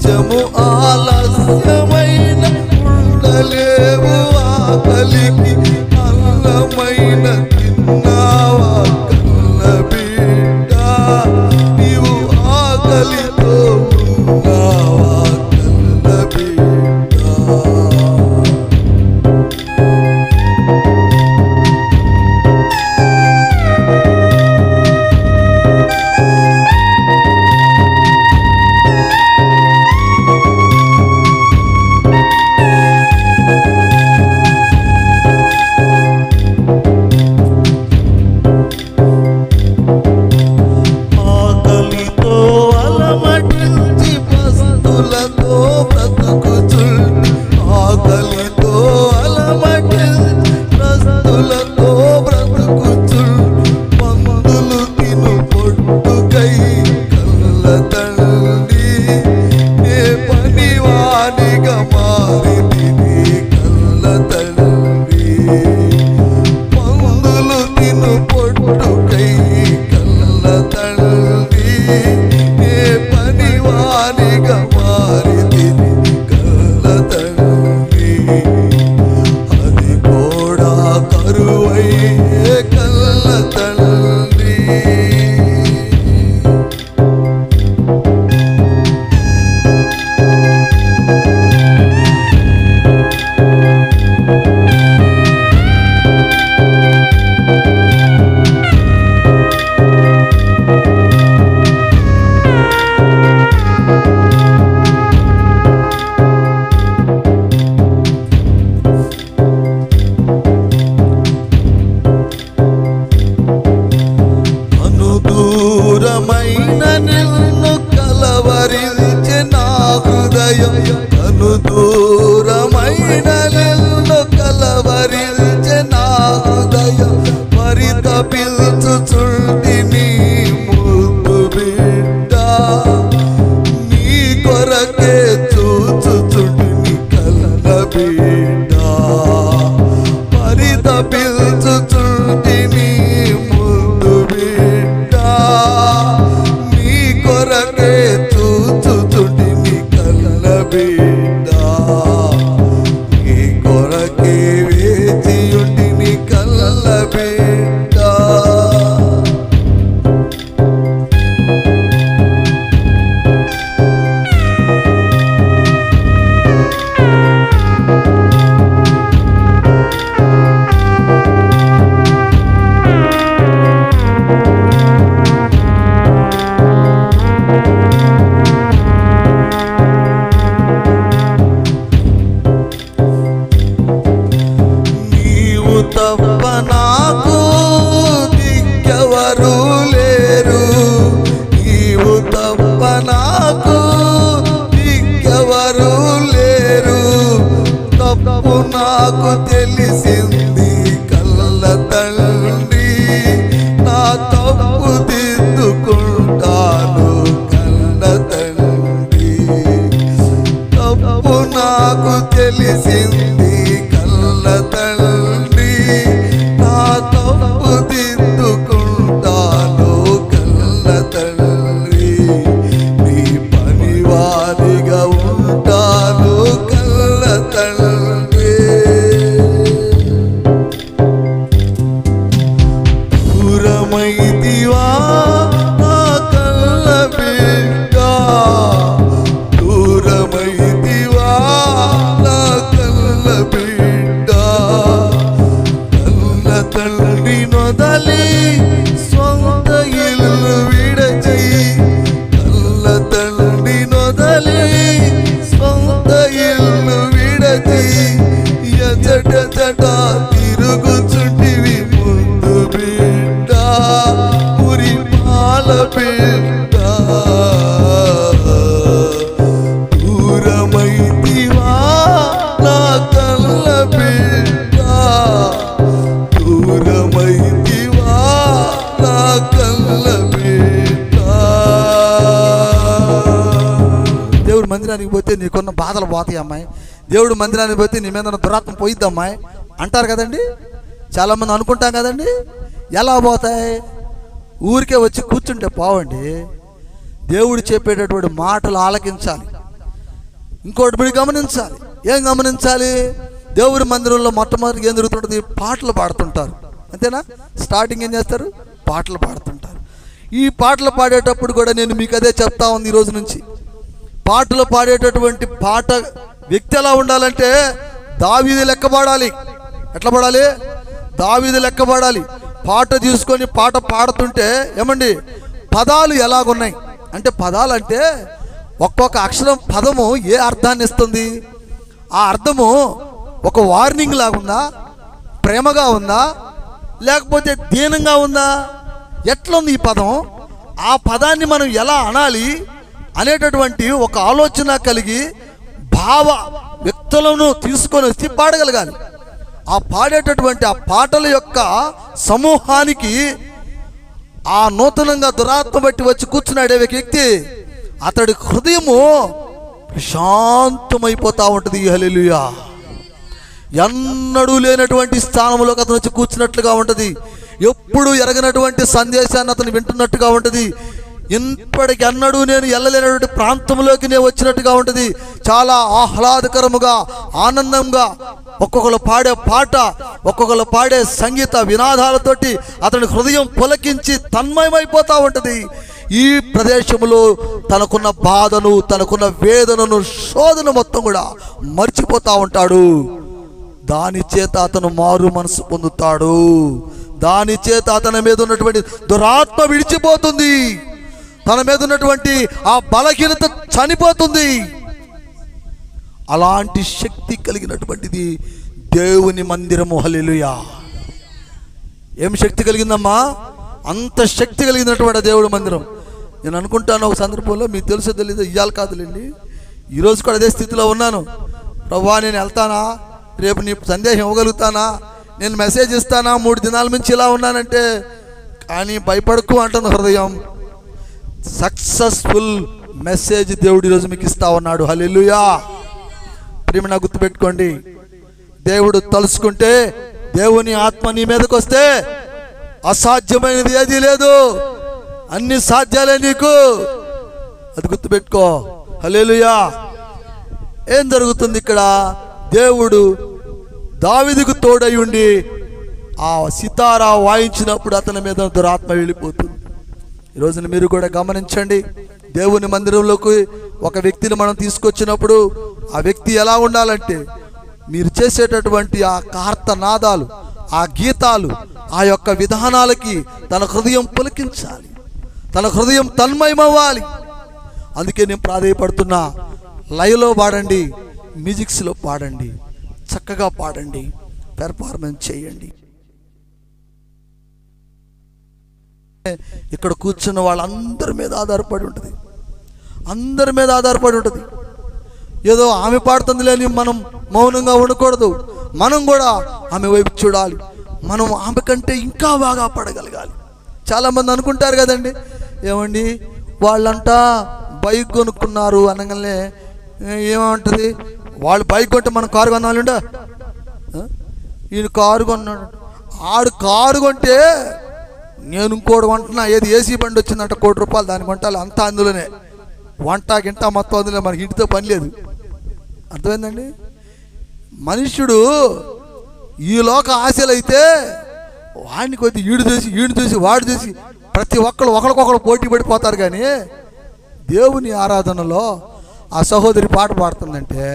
కొంచెము ఆలస్యమైన ఉండలేవు ఆకలికి అన్నమైన తిన్నావా కన్న బిడ్డ నీవు ఆకలితో ఉన్నావా కన్న బిడ్డ ఆకలితో అలమటించి పస్తులతో బ్రతుకుచుండి ఆకలితో అలమటించి పస్తులతో బ్రతుకుచుండి మందులు తిను పొట్టుకై కళ్ళ తండ్రి నే పనివానిగా మారి తిని కళ్ళ తండ్రి మందులు తిను పొట్టుకై కళ్ళ తండ్రి నే పనివానిగా మారి తిని కళ్ళ తండ్రి అది కూడా కరువయ్యే కళ్ళ తండ్రి అనుదూరమైన నిన్ను కలవరించే నా హృదయం అనుదూరమైన నిన్ను కలవరించే నా హృదయం పరితపిల్చుచుంటిని ముద్దు బిడ్డ నీ కొరకే చూచుచుంటిని కన్న బిడ్డ పరితపిల్చుచుంటిని ముద్దు బిడ్డ నీ కొరకే చూచుచుంటిని కన్న బిడ్డ నీ కొరకే వేచియుంటిని కన్న బిడ్డ నీవు తప్ప నాకు దిక్కెవరు లేరు నీవు తప్ప నాకు దిక్కెవరు లేరు తప్పు నాకు తెలిసింది కళ్ళ తండ్రి నా తప్పు దిద్దుకుంటాను కళ్ళ తండ్రి తప్పు నాకు తెలిసింది కళ్ళ తండ్రి నా తప్పు దిద్దుకుంటాను కళ్ళ తండ్రి నీ పనివారిగా ఉంటాను కళ్ళ తండ్రి దూరమైతివా నా కళ్ళ బిడ్డ దూరమైతివా నా కళ్ళ బిడ్డ కన్న తండ్రి నొదలి స్వంత ఇల్లు విడచి కన్న తండ్రి నొదలి స్వంత ఇల్లు విడచి ఎచట చట తిరుగుచుంటివి ముందు బిడ్డ ఉరి పాల బిడ్డ దూరమైతివా నా కళ్ళ బిడ్డ దూరమైతివా నా కళ్ళ బిడ్డ
దేవుడి మందిరానికి పోతే నీకున్న బాధలు పోతాయి అమ్మాయి, దేవుడి మందిరానికి పోతే నీ మీద ఉన్న దురాత్మ పోయిద్ది అమ్మాయి అంటారు కదండి, చాలామంది అనుకుంటాం కదండి. ఎలా పోతాయి? ఊరికే వచ్చి కూర్చుంటే పోవండి. దేవుడు చెప్పేటటువంటి మాటలు ఆలకించాలి. ఇంకోటి మీరు గమనించాలి. ఏం గమనించాలి? దేవుని మందిరంలో మొట్టమొదటిగా ఏం జరుగుతుంటుంది? పాటలు పాడుతుంటారు. అంతేనా? స్టార్టింగ్ ఏం చేస్తారు? పాటలు పాడుతుంటారు. ఈ పాటలు పాడేటప్పుడు కూడా నేను మీకు అదే చెప్తా ఉంది ఈ రోజు నుంచి. పాటలు పాడేటటువంటి పాట వ్యక్తి ఎలా ఉండాలంటే దావీదు లెక్క పాడాలి. ఎట్లా పాడాలి? దావీదు లెక్క పాడాలి. పాట తీసుకొని పాట పాడుతుంటే ఏమండి పదాలు ఎలాగున్నాయి అంటే, పదాలు అంటే ఒక్కొక్క అక్షరం పదము ఏ అర్థాన్ని ఇస్తుంది? ఆ అర్థము ఒక వార్నింగ్ లాగుందా, ప్రేమగా ఉందా, లేకపోతే దీనంగా ఉందా, ఎట్లుంది ఈ పదం? ఆ పదాన్ని మనం ఎలా అనాలి అనేటటువంటి ఒక ఆలోచన కలిగి భావ వ్యక్తులను తీసుకొని వచ్చి పాడగలగాలి. ఆ పాడేటటువంటి ఆ పాటల యొక్క సమూహానికి ఆ నూతనంగా దురాత్మ బట్టి వచ్చి కూర్చున్నాడే వ్యక్తి, అతడి హృదయము ప్రశాంతమైపోతూ ఉంటుంది. హల్లెలూయా. ఎన్నడూ లేనటువంటి స్థానంలోకి అతను వచ్చి కూర్చున్నట్లుగా ఉంటుంది. ఎప్పుడు ఎరగనటువంటి సందేశాన్ని అతను వింటున్నట్టుగా ఉంటుంది. ఇప్పటికి అన్నడూ నేను వెళ్ళలేనటువంటి ప్రాంతంలోకి నేను వచ్చినట్టుగా ఉంటుంది. చాలా ఆహ్లాదకరముగా, ఆనందంగా ఒక్కొక్కరు పాడే పాట, ఒక్కొక్కరు పాడే సంగీత వినాదాలతోటి అతని హృదయం పులకించి తన్మయమైపోతూ ఉంటుంది. ఈ ప్రదేశంలో తనకున్న బాధను, తనకున్న వేదనను, శోధన మొత్తం కూడా మర్చిపోతూ ఉంటాడు. దాని చేత అతను మారు మనసు పొందుతాడు. దాని చేత అతని మీద ఉన్నటువంటి దురాత్మ విడిచిపోతుంది. తన మీద ఉన్నటువంటి ఆ బలహీనత చనిపోతుంది. అలాంటి శక్తి కలిగినటువంటిది దేవుని మందిరము. హల్లెలూయా. ఏం శక్తి కలిగిందమ్మా? అంత శక్తి కలిగినటువంటి దేవుడి మందిరం. నేను అనుకుంటాను ఒక సందర్భంలో, మీకు తెలుసో తెలీదు, ఇయ్యాలి కాదులేండి, ఈరోజు కూడా అదే స్థితిలో ఉన్నాను. ప్రభువా నేను వెళ్తానా, రేపు నీ సందేశం ఇవ్వగలుగుతానా, నేను మెసేజ్ ఇస్తానా, 3 దినాల నుంచి ఇలా ఉన్నానంటే, కానీ భయపడకు అంటుంది హృదయం. సక్సెస్ఫుల్ మెసేజ్ దేవుడు ఈరోజు మీకు ఇస్తా ఉన్నాడు. హల్లెలూయా. ప్రియమైన గుర్తుపెట్టుకోండి, దేవుడు తలుసుకుంటే, దేవుని ఆత్మ నీ మీదకి వస్తే అసాధ్యమైనది ఏదీ లేదు. అన్ని సాధ్యాలే నీకు. అది గుర్తుపెట్టుకో. హల్లెలూయా. ఏం జరుగుతుంది ఇక్కడ? దేవుడు దావీదుకు తోడై ఉండి ఆ సితారా వాయించినప్పుడు అతని మీద దురాత్మ వెళ్ళిపోతుంది. ఈరోజున మీరు కూడా గమనించండి. దేవుని మందిరంలోకి ఒక వ్యక్తిని మనం తీసుకొచ్చినప్పుడు ఆ వ్యక్తి ఎలా ఉండాలంటే, మీరు చేసేటటువంటి ఆ కార్తనాదాలు, ఆ గీతాలు, ఆ యొక్క విధానాలకి తన హృదయం పులకించాలి, తన హృదయం తన్మయమవ్వాలి. అందుకే నేను ప్రాధేయపడుతున్నా, లైవ్లో పాడండి, మ్యూజిక్స్లో పాడండి, చక్కగా పాడండి, పెర్ఫార్మెన్స్ చేయండి. ఇక్కడ కూర్చున్న వాళ్ళందరి మీద ఆధారపడి ఉంటుంది. అందరి మీద ఆధారపడి ఉంటుంది. ఏదో ఆమె పాడుతుంది లేని మనం మౌనంగా ఉండకూడదు. మనం కూడా ఆమె వైపు చూడాలి. మనం ఆమె కంటే ఇంకా బాగా పాడగలగాలి. చాలామంది అనుకుంటారు కదండి, ఏమండి వాళ్ళంటా బైక్ కొనుక్కున్నారు అనగానే ఏమంటుంది, వాళ్ళు బైక్ కొంటే మనం కారు కొనాలంట. ఈయన కారు కొన్నాడు, ఆడు కారు కొంటే నేను ఇంకోటి కొంటున్నా, ఏది ఏసీ బండి వచ్చిందంట, ₹1,00,00,000 దానికి కొంటాలి. అంతా అందులోనే, వంట గింట మొత్తం అందులో, మనకి ఇంటితో పని లేదు. అర్థమైందండి? మనుష్యుడు ఈ లోక ఆశలు అయితే వాడిని కొద్ది ఈడు చూసి వాడు చూసి ప్రతి ఒక్కరు ఒకరికొకరు పోటీ పడిపోతారు. కానీ దేవుని ఆరాధనలో ఆ సహోదరి పాట పాడుతుందంటే,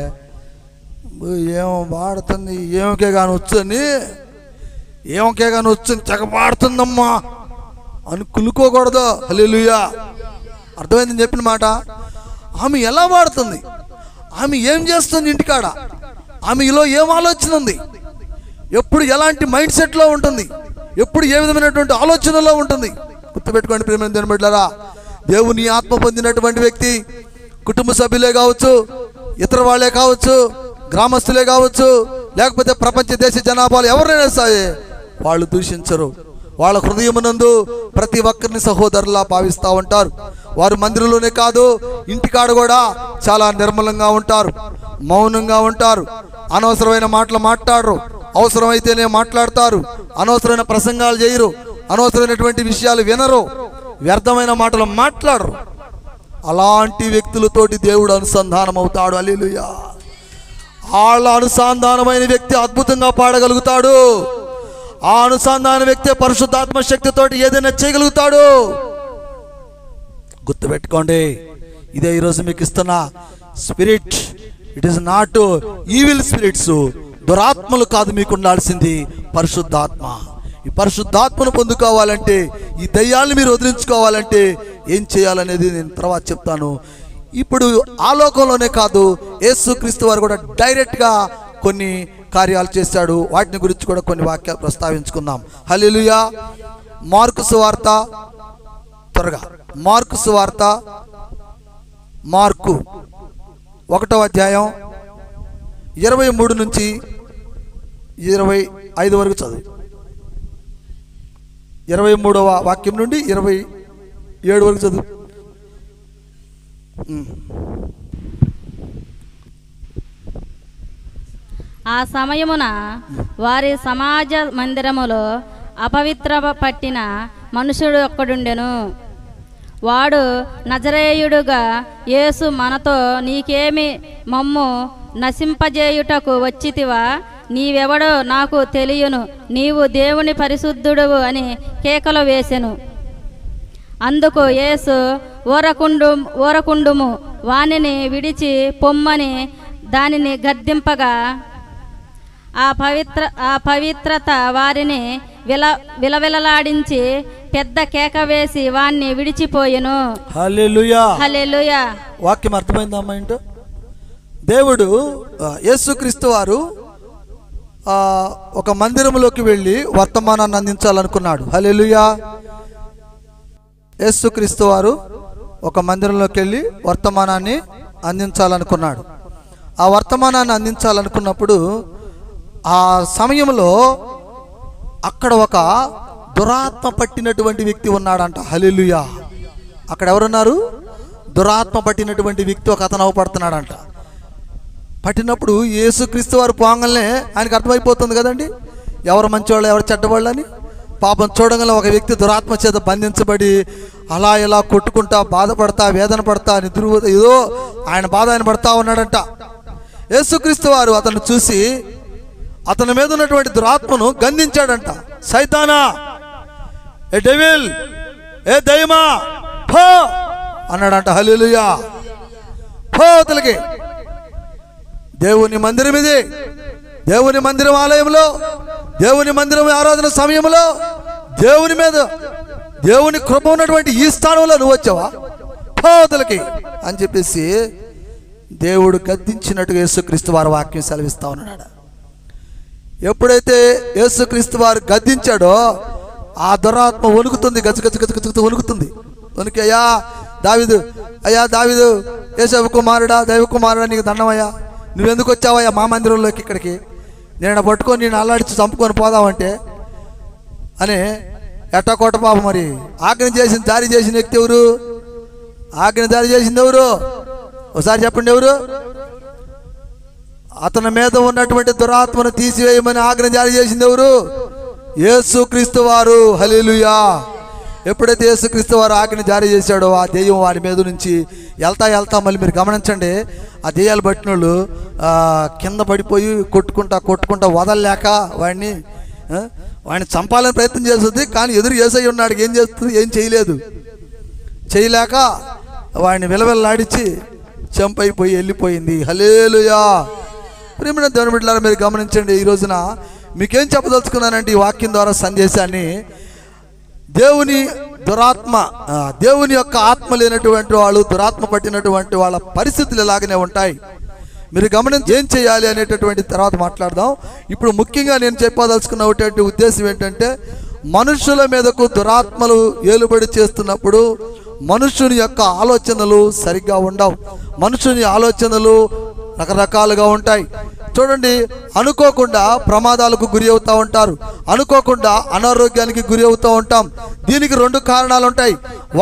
ఏమో పాడుతుంది, ఏమకే కానీ వచ్చని, ఏమకే కానీ వచ్చని తెగ పాడుతుందమ్మా అని కులుకోకూడదు. హల్లెలూయా. అర్థమైందని చెప్పిన మాట. ఆమె ఎలా పాడుతుంది, ఆమె ఏం చేస్తుంది ఇంటికాడ, ఆమెలో ఏం ఆలోచన ఉంది, ఎప్పుడు ఎలాంటి మైండ్ సెట్లో ఉంటుంది, ఎప్పుడు ఏ విధమైనటువంటి ఆలోచనలో ఉంటుంది. గుర్తుపెట్టుకోండి ప్రియమైన దేవుని బిడ్డలారా, దేవుని ఆత్మ పొందినటువంటి వ్యక్తి కుటుంబ సభ్యులే కావచ్చు, ఇతర వాళ్ళే కావచ్చు, గ్రామస్తులే కావచ్చు, లేకపోతే ప్రపంచ దేశ జనాభాలు ఎవరైనా సరే వాళ్ళు దూషించరు. వాళ్ళ హృదయమునందు ప్రతి ఒక్కరిని సహోదరులా భావిస్తూ ఉంటారు. వారు మందిరంలోనే కాదు, ఇంటికాడ కూడా చాలా నిర్మలంగా ఉంటారు, మౌనంగా ఉంటారు, అనవసరమైన మాటలు మాట్లాడరు, అవసరమైతేనే మాట్లాడతారు, అనవసరమైన ప్రసంగాలు చేయరు, అనవసరమైనటువంటి విషయాలు వినరు, వ్యర్థమైన మాటలు మాట్లాడరు. అలాంటి వ్యక్తులతోటి దేవుడు అనుసంధానం అవుతాడు. హల్లెలూయా. వాళ్ళ అనుసంధానమైన వ్యక్తి అద్భుతంగా పాడగలుగుతాడు. ఆ అనుసంధాన వ్యక్తి పరిశుద్ధాత్మ శక్తితోటి ఏదైనా చేయగలుగుతాడు. గుర్తుపెట్టుకోండి, ఇదే ఈరోజు మీకు ఇస్తున్న spirit. It is not evil spirits, దురాత్మలు కాదు మీకు ఉండాల్సింది, పరిశుద్ధాత్మ. ఈ పరిశుద్ధాత్మను పొందుకోవాలంటే, ఈ దయ్యాలను మీరు వదిలించుకోవాలంటే ఏం చేయాలనేది నేను తర్వాత చెప్తాను. ఇప్పుడు ఆ లోకంలోనే కాదు, యేసుక్రీస్తు వారు కూడా డైరెక్ట్గా కొన్ని కార్యాలు చేశాడు. వాటిని గురించి కూడా కొన్ని వాక్యాలు ప్రస్తావించుకుందాం. హల్లెలూయా. మార్కు సువార్త, త్వరగా మార్కు సువార్త, మార్కు 1వ అధ్యాయం 23 నుంచి 25 వరకు చదువు. 23వ వాక్యం నుండి 27 వరకు చదువు.
ఆ సమయమున వారి సమాజ మందిరములో అపవిత్ర పట్టిన మనుషుడు ఒక్కడుండెను. వాడు నజరేయుడుగా యేసు మనతో నీకేమి మమ్ము నశింపజేయుటకు వచ్చితివా? నీవెవడో నాకు తెలియను, నీవు దేవుని పరిశుద్ధుడువు అని కేకలు వేసెను. అందుకు యేసు ఊరకుండుము, వానిని విడిచి పొమ్మని దానిని గద్దింపగా ఆ పవిత్రత వారిని విలవిలలాడించి పెద్ద కేక వేసి వాణ్ణి విడిచిపోయెను.
హల్లెలూయా.
హల్లెలూయా.
వాక్యం అర్థమైందా అమ్మా? ఏంటో దేవుడు యేసుక్రీస్తు వారు ఒక మందిరంలోకి వెళ్ళి వర్తమానాన్ని అందించాలనుకున్నాడు. హల్లెలూయా. యేసుక్రీస్తు వారు ఒక మందిరంలోకి వెళ్ళి వర్తమానాన్ని అందించాలనుకున్నాడు. ఆ వర్తమానాన్ని అందించాలనుకున్నప్పుడు ఆ సమయంలో అక్కడ ఒక దురాత్మ పట్టినటువంటి వ్యక్తి ఉన్నాడంట. హల్లెలూయా. అక్కడ ఎవరున్నారు? దురాత్మ పట్టినటువంటి వ్యక్తి ఒక అతను అవపడుతున్నాడంట. పట్టినప్పుడు యేసుక్రీస్తు వారు పోంగల్నే ఆయనకు అర్థమైపోతుంది కదండి, ఎవరు మంచివాళ్ళు ఎవరు చెడ్డవాళ్ళు అని. పాపం చూడగల ఒక వ్యక్తి దురాత్మ చేత బంధించబడి అలా ఇలా కొట్టుకుంటా, బాధపడతా, వేదన పడతా, ఏదో ఆయన బాధ ఆయన పడతా ఉన్నాడంట. యేసుక్రీస్తు వారు అతను చూసి అతని మీద ఉన్నటువంటి దురాత్మను గందించాడంట. సైతానా, ఏ డెవిల్, ఏ దయ్యమా, పో అన్నాడంట. హల్లెలూయా. పో అతలికి. దేవుని మందిరం ఇది, దేవుని మందిరం ఆలయంలో, దేవుని మందిరం ఆరాధన సమయంలో దేవుని మీద దేవుని కృప ఉన్నటువంటి ఈ స్థానంలో నువ్వు వచ్చావా? పో అతలికి అని చెప్పేసి దేవుడు గద్దించినట్టుగా యేసుక్రీస్తు వారు వాక్యం సెలవిస్తా ఉన్నాడు. ఎప్పుడైతే యేసుక్రీస్తు వారు గద్దించాడో ఆ దురాత్మ వణుకుతుంది, గజగజగజగజ వణుకుతుంది. వణుకి, అయ్యా దావీదు, అయ్యా దావీదు, యేసయ్య కుమారుడా, దైవ కుమారుడా, నీకు దండమయ్యా, నువ్వెందుకు వచ్చావయ్యా మా మందిరంలోకి ఇక్కడికి? నేను పట్టుకొని నేను అల్లాడిచి చంపుకొని పోదామంటే అని ఎట్టకోట పాప. మరి ఆజ్ఞ చేసిన జారీ చేసిన వ్యక్తి ఎవరు? ఆజ్ఞ జారీ చేసింది ఎవరు? ఒకసారి చెప్పండి, ఎవరు? అతని మీద ఉన్నటువంటి దురాత్మను తీసివేయమని ఆజ్ఞ జారీ చేసింది ఎవరు? యేసుక్రీస్తు వారు. హల్లెలూయా. ఎప్పుడైతే యేసుక్రీస్తు వారు ఆజ్ఞ జారీ చేశాడో ఆ దెయ్యం వారి మీద నుంచి వెళ్తా మళ్ళీ మీరు గమనించండి, ఆ దెయ్యాలు పట్టిన వాళ్ళు కింద పడిపోయి కొట్టుకుంటా వదలలేక వాడిని చంపాలని ప్రయత్నం చేస్తుంది. కానీ ఎదురు యేసయ్య ఉన్నాడు, ఏం చేస్తుంది? ఏం చేయలేక వాడిని విలవిల్లాడిచి చంపైపోయి వెళ్ళిపోయింది. హల్లెలూయా. ప్రియమైన దేవుని బిడ్డలారా, మీరు గమనించండి, ఈ రోజున మీకేం చెప్పదలుచుకున్నానంటే ఈ వాక్యం ద్వారా సందేశాన్ని, దేవుని దురాత్మ, దేవుని యొక్క ఆత్మ లేనటువంటి వాళ్ళు, దురాత్మ పట్టినటువంటి వాళ్ళ పరిస్థితులు ఇలాగనే ఉంటాయి. మీరు గమనించి ఏం చేయాలి అనేటటువంటి తర్వాత మాట్లాడదాం. ఇప్పుడు ముఖ్యంగా నేను చెప్పదలుచుకున్నటువంటి ఉద్దేశం ఏంటంటే, మనుషుల మీదకు దురాత్మలు ఏలుబడి చేస్తున్నప్పుడు మనుషుని యొక్క ఆలోచనలు సరిగ్గా ఉండవు. మనుషుని ఆలోచనలు రకరకాలుగా ఉంటాయి. చూడండి, అనుకోకుండా ప్రమాదాలకు గురి అవుతూ ఉంటారు, అనుకోకుండా అనారోగ్యానికి గురి అవుతూ ఉంటాం. దీనికి 2 కారణాలు ఉంటాయి.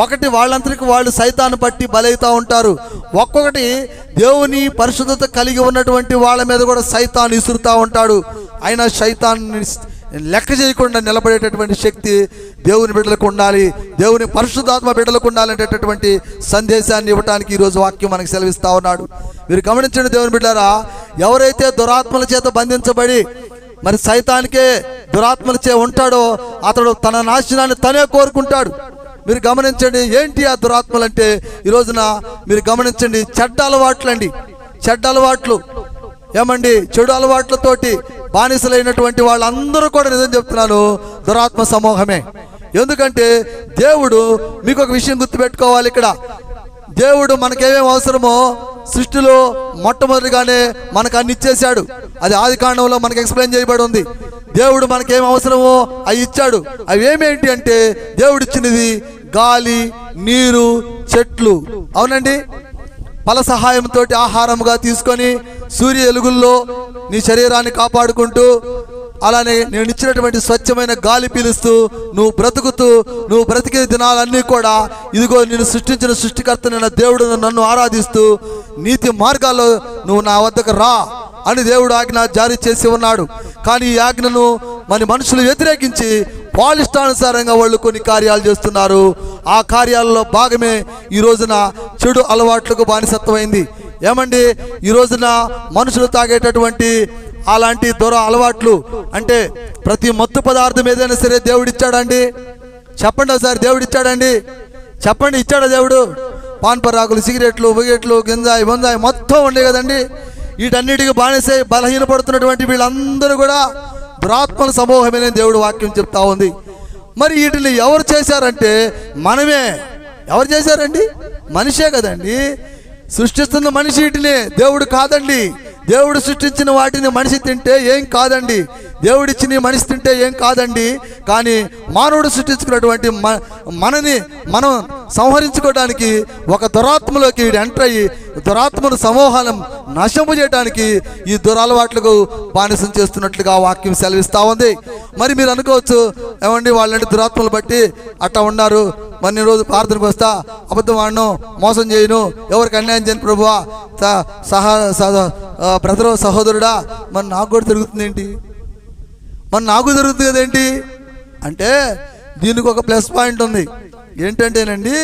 ఒకటి, వాళ్ళందరికీ వాళ్ళు సైతాన్ని పట్టి బలవుతూ ఉంటారు. ఒక్కొక్కటి, దేవుని పరిశుద్ధత కలిగి ఉన్నటువంటి వాళ్ళ మీద కూడా సైతాన్ని ఇసురుతూ ఉంటాడు. అయినా సైతాన్ని లెక్క చేయకుండా నిలబడేటటువంటి శక్తి దేవుని బిడ్డలకు ఉండాలి, దేవుని పరిశుద్ధాత్మ బిడ్డలకు ఉండాలనేటటువంటి సందేశాన్ని ఇవ్వడానికి ఈరోజు వాక్యం మనకు సెలవిస్తూ ఉన్నాడు. మీరు గమనించండి దేవుని బిడ్డలారా, ఎవరైతే దురాత్మల చేత బంధించబడి మరి సైతానికే దురాత్మల చే ఉంటాడో అతడు తన నాశనాన్ని తనే కోరుకుంటాడు. మీరు గమనించండి, ఏంటి ఆ దురాత్మలు అంటే ఈ రోజున మీరు గమనించండి, చెడ్డ అలవాట్లండి. చెడ్డ అలవాట్లు ఏమండి, చెడు అలవాట్లతోటి బానిసలైనటువంటి వాళ్ళందరూ కూడా నిజం చెప్తున్నాను దురాత్మ సమూహమే. ఎందుకంటే దేవుడు మీకు ఒక విషయం గుర్తుపెట్టుకోవాలి. ఇక్కడ దేవుడు మనకేమేమి అవసరమో సృష్టిలో మొట్టమొదటిగానే మనకు అన్ని ఇచ్చేశాడు. అది ఆది కాండంలో మనకు ఎక్స్ప్లెయిన్ చేయబడి ఉంది. దేవుడు మనకేం అవసరమో అవి ఇచ్చాడు. అవి ఏమేంటి అంటే దేవుడిచ్చినది గాలి, నీరు, చెట్లు. అవునండి, ఫల సహాయంతో ఆహారముగా తీసుకొని సూర్య వెలుగుల్లో నీ శరీరాన్ని కాపాడుకుంటూ, అలానే నేను ఇచ్చినటువంటి స్వచ్ఛమైన గాలి పీలుస్తూ నువ్వు బ్రతుకుతూ, నువ్వు బ్రతికే దినాలన్నీ కూడా ఇదిగో నేను సృష్టించిన సృష్టికర్త దేవుడు నన్ను ఆరాధిస్తూ నీతి మార్గాల్లో నువ్వు నా వద్దకు రా అని దేవుడు ఆజ్ఞ జారీ చేసి ఉన్నాడు. కానీ ఈ ఆజ్ఞను మన మనుషులు వ్యతిరేకించి వాళ్ళ ఇష్టానుసారంగా వాళ్ళు కొన్ని కార్యాలు చేస్తున్నారు. ఆ కార్యాలలో భాగమే ఈ రోజున చెడు అలవాట్లకు బానిసత్వమైంది. ఏమండి, ఈ రోజున మనుషులు తాగేటటువంటి అలాంటి దొర అలవాట్లు అంటే ప్రతి మత్తు పదార్థం ఏదైనా సరే దేవుడిచ్చాడండి. చెప్పండి ఒకసారి, దేవుడిచ్చాడండి? చెప్పండి, ఇచ్చాడా దేవుడు? పాన్ పరాకులు, సిగరెట్లు, బుగెట్లు, గంజాయి, బొంజాయి మొత్తం ఉండే కదండి. వీటన్నిటికీ బానిసై బలహీనపడుతున్నటువంటి వీళ్ళందరూ కూడా దురాత్మల సమూహమేనే దేవుడు వాక్యం చెప్తా ఉంది. మరి వీటిని ఎవరు చేశారంటే మనమే. ఎవరు చేశారండి? మనిషే కదండి. సృష్టిస్తున్న మనిషి వీటిని, దేవుడు కాదండి. దేవుడు సృష్టించిన వాటిని మనిషి తింటే ఏం కాదండి, దేవుడిచ్చిన మనిషి తింటే ఏం కాదండి. కానీ మానవుడు సృష్టించుకున్నటువంటి మనని మనం సంహరించుకోవడానికి ఒక దురాత్మలోకి ఎంటర్ అయ్యి దురాత్మను సమూహాన్ని నాశనము చేయడానికి ఈ దురలవాట్లకు బానిసం చేస్తున్నట్లుగా వాక్యం సెలవిస్తూ ఉంది. మరి మీరు అనుకోవచ్చు, ఏమండి వాళ్ళంటే దురాత్మలు బట్టి అట్లా ఉన్నారు, మరి నేను రోజు ప్రార్థనకు వస్తా, అబద్ధం ఆడను, మోసం చేయను, ఎవరికి అన్యాయం చేయను ప్రభువా, బ్రదరు సహోదరుడా, మరి నాకు కూడా జరుగుతుంది ఏంటి, మరి నాకు జరుగుతుంది కదేంటి అంటే దీనికి ఒక ప్లస్ పాయింట్ ఉంది. ఏంటంటేనండి,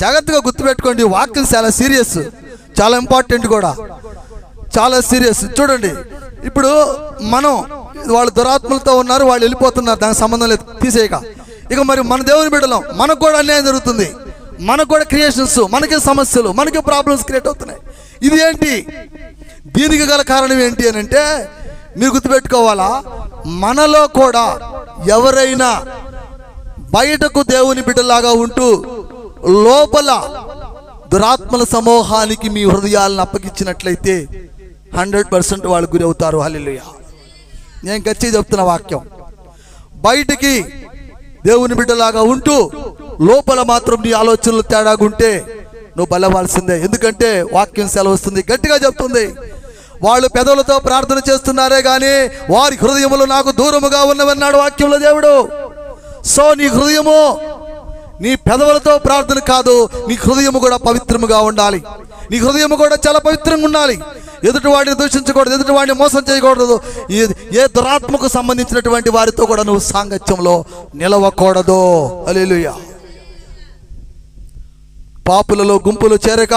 జాగ్రత్తగా గుర్తుపెట్టుకోండి, వాక్యం చాలా సీరియస్, చాలా ఇంపార్టెంట్ కూడా, చాలా సీరియస్. చూడండి, ఇప్పుడు మనం వాళ్ళు దురాత్మలతో ఉన్నారు, వాళ్ళు వెళ్ళిపోతున్నారు, దానికి సంబంధం లేదు, తీసేయక. ఇక మరి మన దేవుని బిడ్డలం, మనకు కూడా అన్యాయం జరుగుతుంది, మనకు కూడా క్రియేషన్స్, మనకి సమస్యలు, మనకి ప్రాబ్లమ్స్ క్రియేట్ అవుతున్నాయి. ఇది ఏంటి? దీనికి గల కారణం ఏంటి అని అంటే మీరు గుర్తుపెట్టుకోవాలా, మనలో కూడా ఎవరైనా బయటకు దేవుని బిడ్డలాగా ఉంటూ లోపల దురాత్మల సమూహానికి మీ హృదయాలను అప్పగించినట్లయితే 100% వాళ్ళు గురి అవుతారు. హల్లెలూయా. నేను గచ్చి చెప్తున్న వాక్యం, బయటికి దేవుని బిడ్డలాగా ఉంటూ లోపల మాత్రం నీ ఆలోచనలు తేడాగుంటే నువ్వు బలవాల్సిందే. ఎందుకంటే వాక్యం సెలవుస్తుంది, గట్టిగా చెప్తుంది, వాళ్ళు పెదవులతో ప్రార్థన చేస్తున్నారే కానీ వారి హృదయములు నాకు దూరముగా ఉన్నవన్నాడు వాక్యంలో దేవుడు. సో నీ హృదయము, నీ పెదవులతో ప్రార్థన కాదు, నీ హృదయము కూడా పవిత్రముగా ఉండాలి. నీ హృదయము కూడా చాలా పవిత్రంగా ఉండాలి. ఎదుటివాడిని దూషించకూడదు, ఎదుటివాడిని మోసం చేయకూడదు, ఏ దురాత్మకు సంబంధించినటువంటి వారితో కూడా నువ్వు సాంగత్యంలో నిలవకూడదు. హల్లెలూయా. పాపులలో గుంపులు చేరక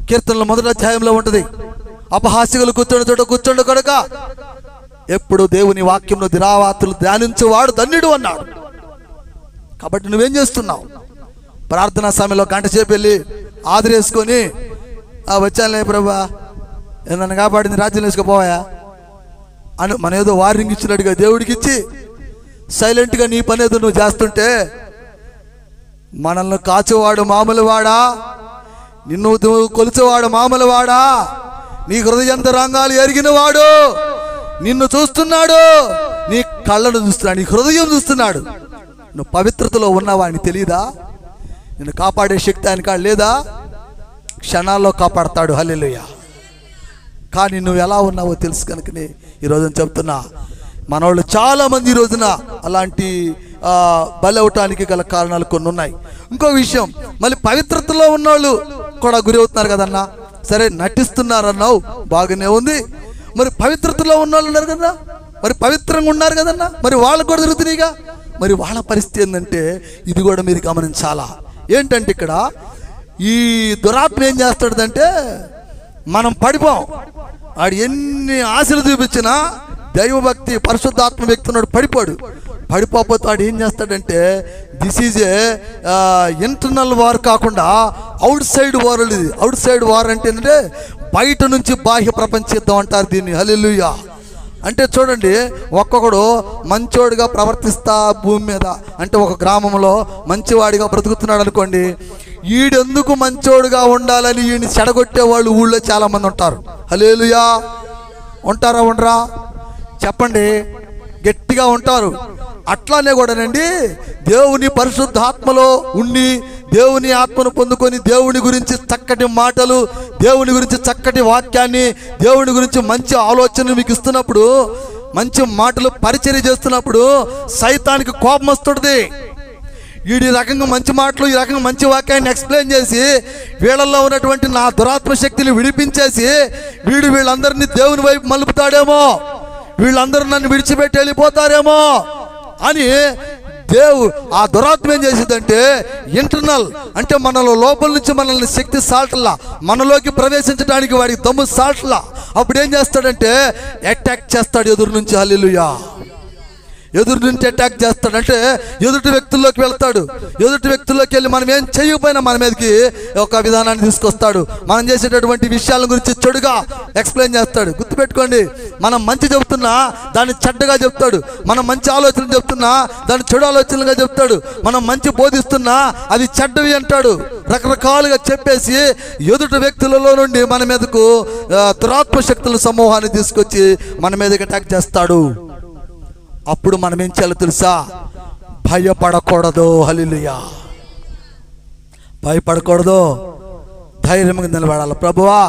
కీర్తనల 1వ అధ్యాయంలో ఉంటుంది, అపహాస్యకులు కూర్చొని చోట కూర్చోండు కనుక ఎప్పుడు దేవుని వాక్యంలో దిరావాతులు ధ్యానించువాడు ధన్యుడు అన్నాడు. కాబట్టి నువ్వేం చేస్తున్నావు? ప్రార్థనా సమయంలో గంట సేపు వెళ్ళి ఆదరేసుకొని వచ్చానులే ప్రభా, నన్ను కాపాడింది, రాజ్యం వేసుకుపోవాయా అని మన ఏదో వార్నింగ్ ఇచ్చినట్టుగా దేవుడికి ఇచ్చి సైలెంట్గా నీ పని ఏదో నువ్వు చేస్తుంటే, మనల్ని కాచువాడు మామూలు వాడా, నిన్ను కొలిచేవాడు మామూలు వాడా, నీ హృదయంతరంగాలు ఎరిగిన వాడు నిన్ను చూస్తున్నాడు, నీ కళ్ళను చూస్తున్నాడు, నీ హృదయం చూస్తున్నాడు. నువ్వు పవిత్రతలో ఉన్నవాడిని తెలియదా? నిన్ను కాపాడే శక్తి ఆయనకా లేదా? క్షణాల్లో కాపాడతాడు. హల్లెలూయా. కానీ నువ్వు ఎలా ఉన్నావో తెలుసు కనుకనే ఈరోజు చెప్తున్నా, మనోళ్ళు చాలామంది ఈ రోజున అలాంటి బలి అవటానికి గల కారణాలు కొన్ని ఉన్నాయి. ఇంకో విషయం, మళ్ళీ పవిత్రతలో ఉన్నోళ్ళు కూడా గురి అవుతున్నారు కదన్నా. సరే నటిస్తున్నారన్నావు, బాగానే ఉంది, మరి పవిత్రతలో ఉన్నోళ్ళు ఉన్నారు కదా, మరి పవిత్రంగా ఉన్నారు కదన్నా, మరి వాళ్ళకు కూడా జరుగుతున్నాయిగా. మరి వాళ్ళ పరిస్థితి ఏంటంటే ఇది కూడా మీరు గమనించాలా. ఏంటంటే ఇక్కడ ఈ దురాత్మ ఏం చేస్తాడంటే మనం పడిపోం. ఆడు ఎన్ని ఆశలు చూపించినా దైవభక్తి పరిశుద్ధాత్మ వ్యక్తి ఉన్నాడు పడిపోతే వాడు ఏం చేస్తాడంటే this is a internal war కాకుండా అవుట్ సైడ్ వార్. ఇది అవుట్ సైడ్ వార్ అంటే ఏంటంటే బయట నుంచి బాహ్య ప్రపంచ యుద్ధం అంటారు దీన్ని. హల్లెలూయా. అంటే చూడండి, ఒక్కొక్కడు మంచోడిగా ప్రవర్తిస్తా భూమి మీద, అంటే ఒక గ్రామంలో మంచివాడిగా బ్రతుకుతున్నాడు అనుకోండి, ఈడెందుకు మంచోడుగా ఉండాలని ఈయన చెడగొట్టే వాళ్ళు ఊళ్ళో చాలామంది ఉంటారు. హల్లెలూయా. ఉంటారా ఉండరా చెప్పండి, గట్టిగా ఉంటారు. అట్లానే కూడానండి దేవుని పరిశుద్ధాత్మలో ఉండి దేవుని ఆత్మను పొందుకొని దేవుని గురించి చక్కటి మాటలు, దేవుని గురించి చక్కటి వాక్యాన్ని, దేవుని గురించి మంచి ఆలోచనలు మీకు ఇస్తున్నప్పుడు, మంచి మాటలు పరిచర్య చేస్తున్నప్పుడు సైతానికి కోపం వస్తుంది. ఈ రకంగా మంచి మాటలు, ఈ రకంగా మంచి వాక్యాన్ని ఎక్స్ప్లెయిన్ చేసి వీళ్ళల్లో ఉన్నటువంటి నా దురాత్మ శక్తిని విడిపించేసి వీళ్ళందరినీ దేవుని వైపు మలుపుతాడేమో, వీళ్ళందరూ నన్ను విడిచిపెట్టి వెళ్ళిపోతారేమో అని ఆ దురాత్మ ఏం చేసిందంటే ఇంటర్నల్, అంటే మనలో లోపల నుంచి మనల్ని శక్తి సాల్ట్లా మనలోకి ప్రవేశించడానికి వాడికి దమ్ము సాల్ట్లా. అప్పుడు ఏం చేస్తాడంటే అటాక్ చేస్తాడు ఎదురు నుంచి. హల్లెలూయా. ఎదురు నుంచి అటాక్ చేస్తాడు అంటే ఎదుటి వ్యక్తుల్లోకి వెళ్తాడు. ఎదుటి వ్యక్తుల్లోకి వెళ్ళి మనం ఏం చేయకపోయినా మన మీదకి ఒక విధానాన్ని తీసుకొస్తాడు. మనం చేసేటటువంటి విషయాల గురించి చెడుగా ఎక్స్ప్లెయిన్ చేస్తాడు. గుర్తుపెట్టుకోండి, మనం మంచి చెబుతున్నా దాన్ని చెడ్డగా చెప్తాడు. మనం మంచి ఆలోచనలు చెప్తున్నా దాన్ని చెడు ఆలోచనలుగా చెప్తాడు. మనం మంచి బోధిస్తున్నా అది చెడ్డవి అంటాడు. రకరకాలుగా చెప్పేసి ఎదుటి వ్యక్తులలో నుండి మన మీదకు దురాత్మ శక్తుల సమూహాన్ని తీసుకొచ్చి మన మీదకి అటాక్ చేస్తాడు. అప్పుడు మనం ఏం చేయాలో తెలుసా? భయపడకూడదు. హల్లెలూయా. భయపడకూడదు, ధైర్యంగా నిలబడాలి. ప్రభువా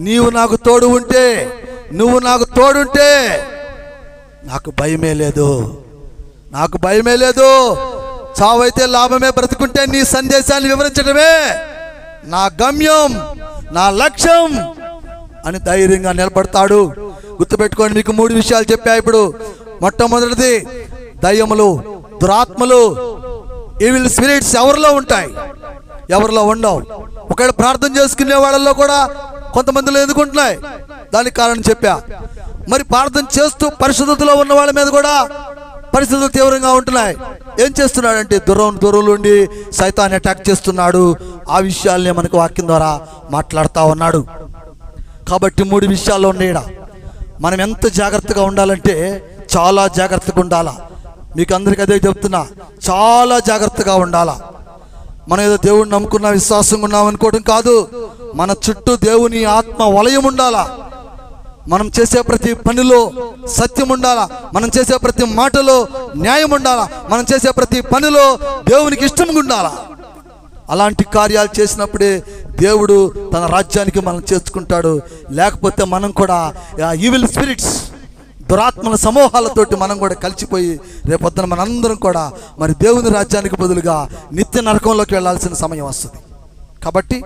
నీవు నాకు తోడు ఉంటే, నువ్వు నాకు తోడుంటే నాకు భయమే లేదు, నాకు భయమే లేదు. చావైతే లాభమే, బ్రతుకుంటే నీ సందేశాన్ని వివరించడమే నా గమ్యం, నా లక్ష్యం అని ధైర్యంగా నిలబడతాడు. గుర్తుపెట్టుకోండి, మీకు 3 విషయాలు చెప్పా ఇప్పుడు. మొట్టమొదటిది దయ్యములు, దురాత్మలు, ఈవిల్ స్పిరిట్స్ ఎవరిలో ఉంటాయి, ఎవరిలో ఉండవు. ఒకవేళ ప్రార్థన చేసుకునే వాళ్ళల్లో కూడా కొంతమందిలో ఎందుకుంటున్నాయి, దానికి కారణం చెప్పా. మరి ప్రార్థన చేస్తూ పరిశుద్ధతలో ఉన్న వాళ్ళ మీద కూడా పరిస్థితులు తీవ్రంగా ఉంటున్నాయి. ఏం చేస్తున్నాడంటే దూరం ఉండి సైతాన్ని అటాక్ చేస్తున్నాడు. ఆ విషయాల్ని మనకు వాక్యం ద్వారా మాట్లాడుతూ ఉన్నాడు. కాబట్టి 3 విషయాల్లో ఉన్నాయి. మనం ఎంత జాగ్రత్తగా ఉండాలంటే చాలా జాగ్రత్తగా ఉండాలా. మీకు అందరికీ అదే చెప్తున్నా, చాలా జాగ్రత్తగా ఉండాలా. మనం ఏదో దేవుడిని నమ్ముకున్నా, విశ్వాసంగా ఉన్నాం అనుకోవడం కాదు. మన చుట్టూ దేవుని ఆత్మ వలయం ఉండాలా. మనం చేసే ప్రతి పనిలో సత్యం ఉండాలా. మనం చేసే ప్రతి మాటలో న్యాయం ఉండాలా. మనం చేసే ప్రతి పనిలో దేవునికి ఇష్టంగా ఉండాలా. అలాంటి కార్యాలు చేసినప్పుడే దేవుడు తన రాజ్యానికి మనం చేర్చుకుంటాడు. లేకపోతే మనం కూడా ఈవిల్ స్పిరిట్స్, దురాత్మల సమూహాలతోటి మనం కూడా కలిసిపోయి రేపొద్దున మనందరం కూడా మరి దేవుని రాజ్యానికి బదులుగా నిత్య నరకంలోకి వెళ్లాల్సిన సమయం వస్తుంది. కాబట్టి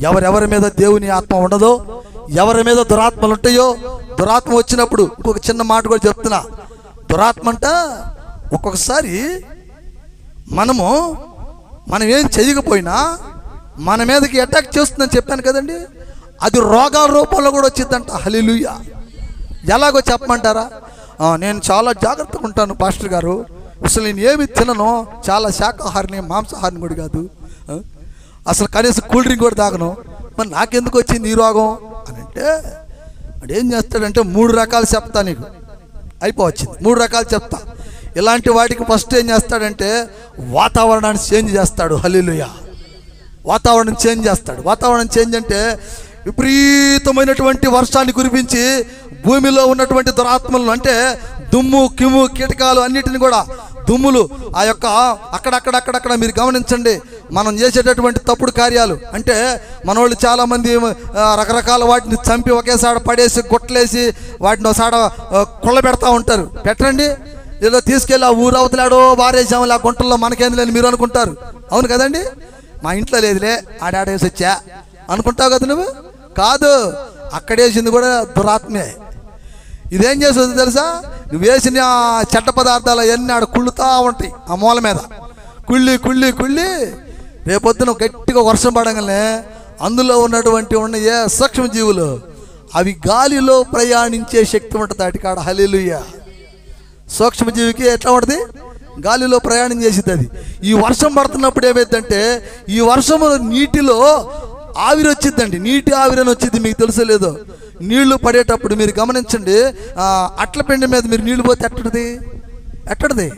ఎవరెవరి మీద దేవుని ఆత్మ ఉండదో, ఎవరి మీద దురాత్మలు ఉంటాయో, దురాత్మ వచ్చినప్పుడు ఇంకొక చిన్న మాట కూడా చెప్తున్నా. దురాత్మ అంట ఒక్కొక్కసారి మనం ఏం చేయకపోయినా మన మీదకి అటాక్ చేస్తుందని చెప్పాను కదండి, అది రోగాల రూపంలో కూడా వచ్చిందంట. హల్లెలూయా. ఎలాగో చెప్పమంటారా? నేను చాలా జాగ్రత్తగా ఉంటాను పాస్టర్ గారు, అసలు నేను ఏమి తినను, చాలా శాకాహారిని, మాంసాహారిని కూడా కాదు, అసలు కనీసం కూల్ డ్రింక్ కూడా తాగను, మరి నాకెందుకు వచ్చింది ఈ రోగం అని అంటే వాడు ఏం చేస్తాడంటే 3 రకాలు చెప్తా నీకు, అయిపోవచ్చింది 3 రకాలు చెప్తా. ఇలాంటి వాటికి ఫస్ట్ ఏం చేస్తాడంటే వాతావరణాన్ని చేంజ్ చేస్తాడు. హల్లెలూయా. వాతావరణం చేంజ్ చేస్తాడు. వాతావరణం చేంజ్ అంటే విపరీతమైనటువంటి వర్షాన్ని కురిపించి భూమిలో ఉన్నటువంటి దురాత్మలను, అంటే దుమ్ము కిమ్ము కీటకాలు అన్నిటిని కూడా, దుమ్ములు ఆ యొక్క అక్కడక్కడ మీరు గమనించండి. మనం చేసేటటువంటి తప్పుడు కార్యాలు అంటే మనోళ్ళు చాలామంది రకరకాల వాటిని చంపి ఒకేసారి పడేసి గుట్టలేసి వాటిని ఒకసారి కొల్లబెడతా ఉంటారు. పెట్టండి, ఏదో తీసుకెళ్ళి ఆ ఊరు అవతలాడో బారేసాము ఆ గుంటల్లో మనకేంది లేని మీరు అనుకుంటారు. అవును కదండి? మా ఇంట్లో లేదులే ఆడాడేసి వచ్చా అనుకుంటావు కదా నువ్వు. కాదు, అక్కడేసింది కూడా దురాత్మే. ఇదేం చేస్తుంది తెలుసా? నువ్వు వేసిన చెడ్డ పదార్థాలు అవన్నీ ఆడ కుళ్ళుతూ ఉంటాయి ఆ మూల మీద. కుళ్ళి కుళ్ళి కుళ్ళి రేపొద్దున గట్టిగా వర్షం పడగానే అందులో ఉన్నటువంటి ఏ సూక్ష్మజీవులు అవి గాలిలో ప్రయాణించే శక్తి ఉంటుంది అటుకాడ. హల్లెలూయా. సూక్ష్మజీవికి ఎట్లా ఉంటుంది? గాలిలో ప్రయాణం చేసింది అది. ఈ వర్షం పడుతున్నప్పుడు ఏమైందంటే ఈ వర్షము నీటిలో ఆవిరి వచ్చిందండి, నీటి ఆవిరని వచ్చింది. మీకు తెలుసో లేదో, నీళ్లు పడేటప్పుడు మీరు గమనించండి, అట్ల పిండి మీద మీరు నీళ్లు పోతే ఎట్టడిది